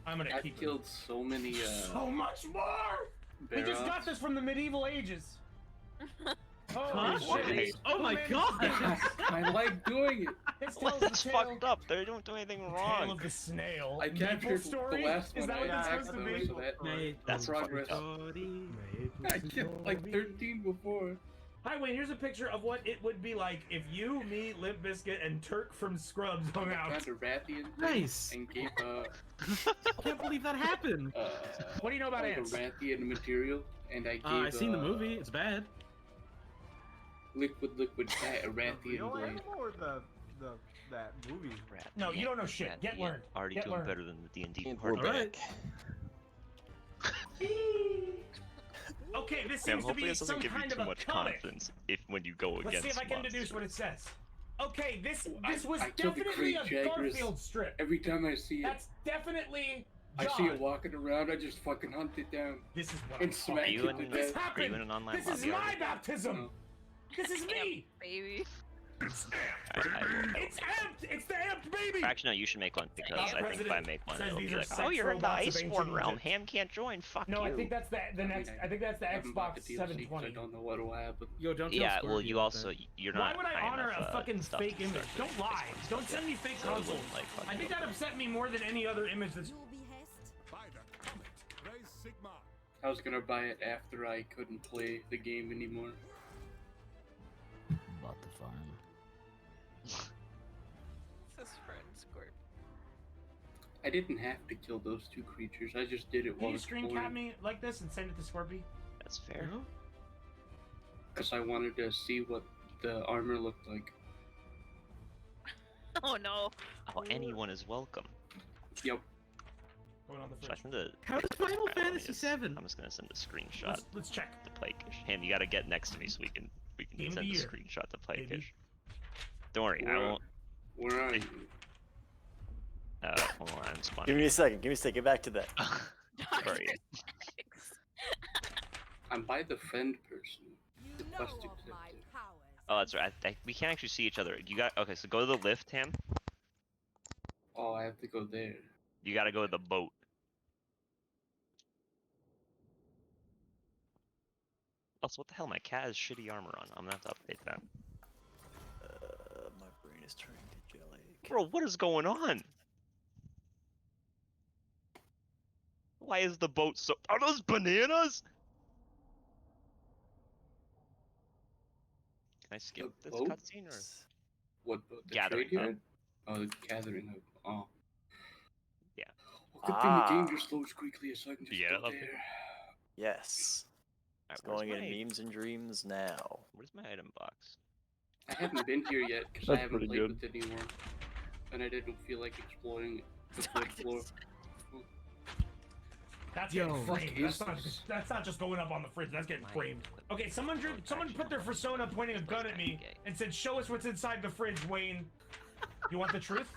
I'm gonna keep killed so many so much more! We just got this from the medieval ages. Oh shit! Oh my god! I like doing it. That's fucked up. They don't do anything wrong. Tale of the snail. I captured the last one. Is that what that's supposed to be? So That's progress. I killed like 13 before. Hi Wayne, here's a picture of what it would be like if you, me, Limp Bizkit, and Turk from Scrubs hung out. I found a Rathian Nice. and gave I can't believe that happened. What do you know about ants? A Rathian material, and I gave. I seen the movie. It's bad. Liquid cat, a Rathian blade. Or that movie? No, you don't know shit. Get learned. Already Get doing learned. better than the D&D We're party. back. Okay, this Sam, seems to hopefully be this doesn't some give you kind too of a much comic. confidence when you go Let's against see if I can monsters. deduce what it says. Okay, this was I killed the definitely Crate a Jaggers. Garfield strip. Every time I see it, That's definitely I John. see it walking around, I just fucking hunt it down. This is what and I'm smack Are you it to in, This death. are you in happened. an online This is lobby my already? baptism. This is me. Baby. I will. It's amped. It's the amped baby. Actually, no, you should make one because I think if I make one, says it'll these be are like, sex oh, you're in the robots of Iceborne ancient realm. Egypt. Ham can't join. Fuck No, you. I think that's the next. I think that's the haven't bought Xbox the DLC 'cause 720. I don't know what will happen. Yo, don't tell Yeah, well, Scorpion you about also that. you're Why not. would I high honor enough, a fucking stuff fake to image? start Don't doing lie. Facebook Don't stuff send me yet, fake so it consoles. wouldn't, like, fucking I think that work. upset me more than any other image that's. You'll be hest. By the comet, raise Sigma. I was gonna buy it after I couldn't play the game anymore. Bought the farm. This is friend Scorp. I didn't have to kill those two creatures. I just did it Can while you it's screen cap me like this and send it to Scorpy? That's fair. because I wanted to see what the armor looked like. Oh no. Oh, anyone is welcome. Yep. Going on the Should I send a? How does Final Fantasy VII? I'm just gonna send a screenshot. Let's check. To Playkish. Ham, you gotta get next to me so we can Game of send the a year, screenshot to Playkish. baby. Don't worry, I won't. Where are you? Hold on, I'm spawning. Give me a second. Give me a second. Get back to that. Where are you? I'm by the friend person. The quest accepted. Oh, that's right. We can't actually see each other. You got okay. So go to the lift, Ham. Oh, I have to go there. You gotta go to the boat. Also, what the hell? My cat has shitty armor on. I'm gonna have to update that. My brain is turning to jelly. Bro, what is going on? Why is the boat so? Are those bananas? Can I skip this boat? cutscene or? What boat? The Gathering trade hub. yard? Oh, the gathering hub. Oh. Yeah. Well, good thing the game just loads quickly so I can just go there. Yes. Alright, It's going where's in my- memes and dreams now. Where's my item box? I haven't been here yet because I That's haven't pretty played good. with it anymore. And I didn't feel like exploring the third floor. That's Yo, getting what framed. is That's not just going up on the fridge. That's getting framed. Okay, someone put their persona pointing a gun at me and said, "Show us what's inside the fridge, Wayne." You want the truth?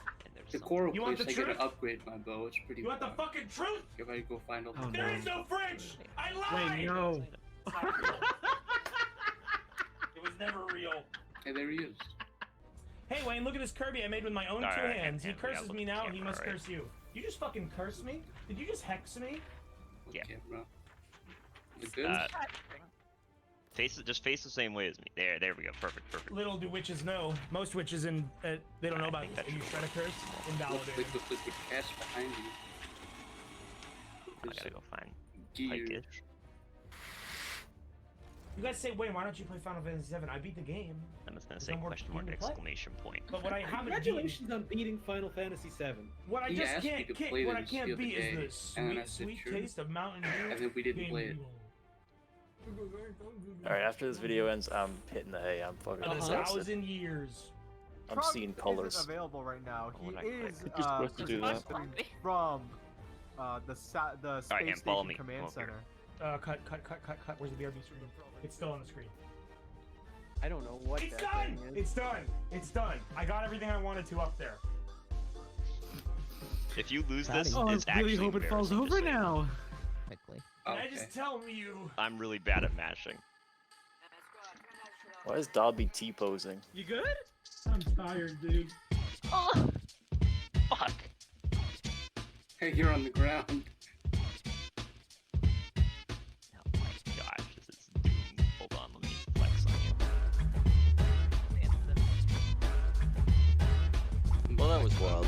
The coral You want place, the I gotta truth? upgrade my bow. It's pretty You want the fun. fucking truth? If I go find all the Oh, There no. is no fridge. I lied. Wait, no. It was never real. Hey, there he is. Hey Wayne, look at this Kirby I made with my own two Alright, hands. He yeah, we gotta curses look me at now, the and he camera, must right? curse you. You just fucking curse me? Did you just hex me? Yeah. Camera. Like this? Just face the same way as me. There we go. Perfect. Little do witches know. Most witches they don't know about this. You shred a curse, invalidated. Look, cast behind you. I gotta go find Gear. Pike-ish. You guys say, wait, why don't you play Final Fantasy VII? I beat the game. I'm just gonna There's say no more question mark game to play. exclamation point. But what I haven't Congratulations on beating Final Fantasy VII. What I He just asked me can't to kick, play what I this can't the other beat day, is the and I sweet, said, sweet sure. taste of Mountain Dew. And then we didn't Game play it. Mule. Alright, after this video ends, I'm hitting the hay. I'm fucking A exhausted. 1,000 years. I'm Trump seeing colors. isn't available right now. He when I is click. You're supposed to do that. from the Space Ham, follow Station me. Command Come over Center. Cut. Where's the BRB screen? It's still on the screen. I don't know what It's that done! thing is. It's done! It's done! I got everything I wanted to up there. If you lose this, Oh, it's I really actually hope it falls embarrassing, over just saying. now. Quickly. Can I just tell you? I'm really bad at mashing. Why is Dobby T-posing? You good? I'm tired, dude. Oh, fuck. Hey, you're on the ground. Oh my gosh, this is doomed. Hold on, let me flex on you. Well, that was wild.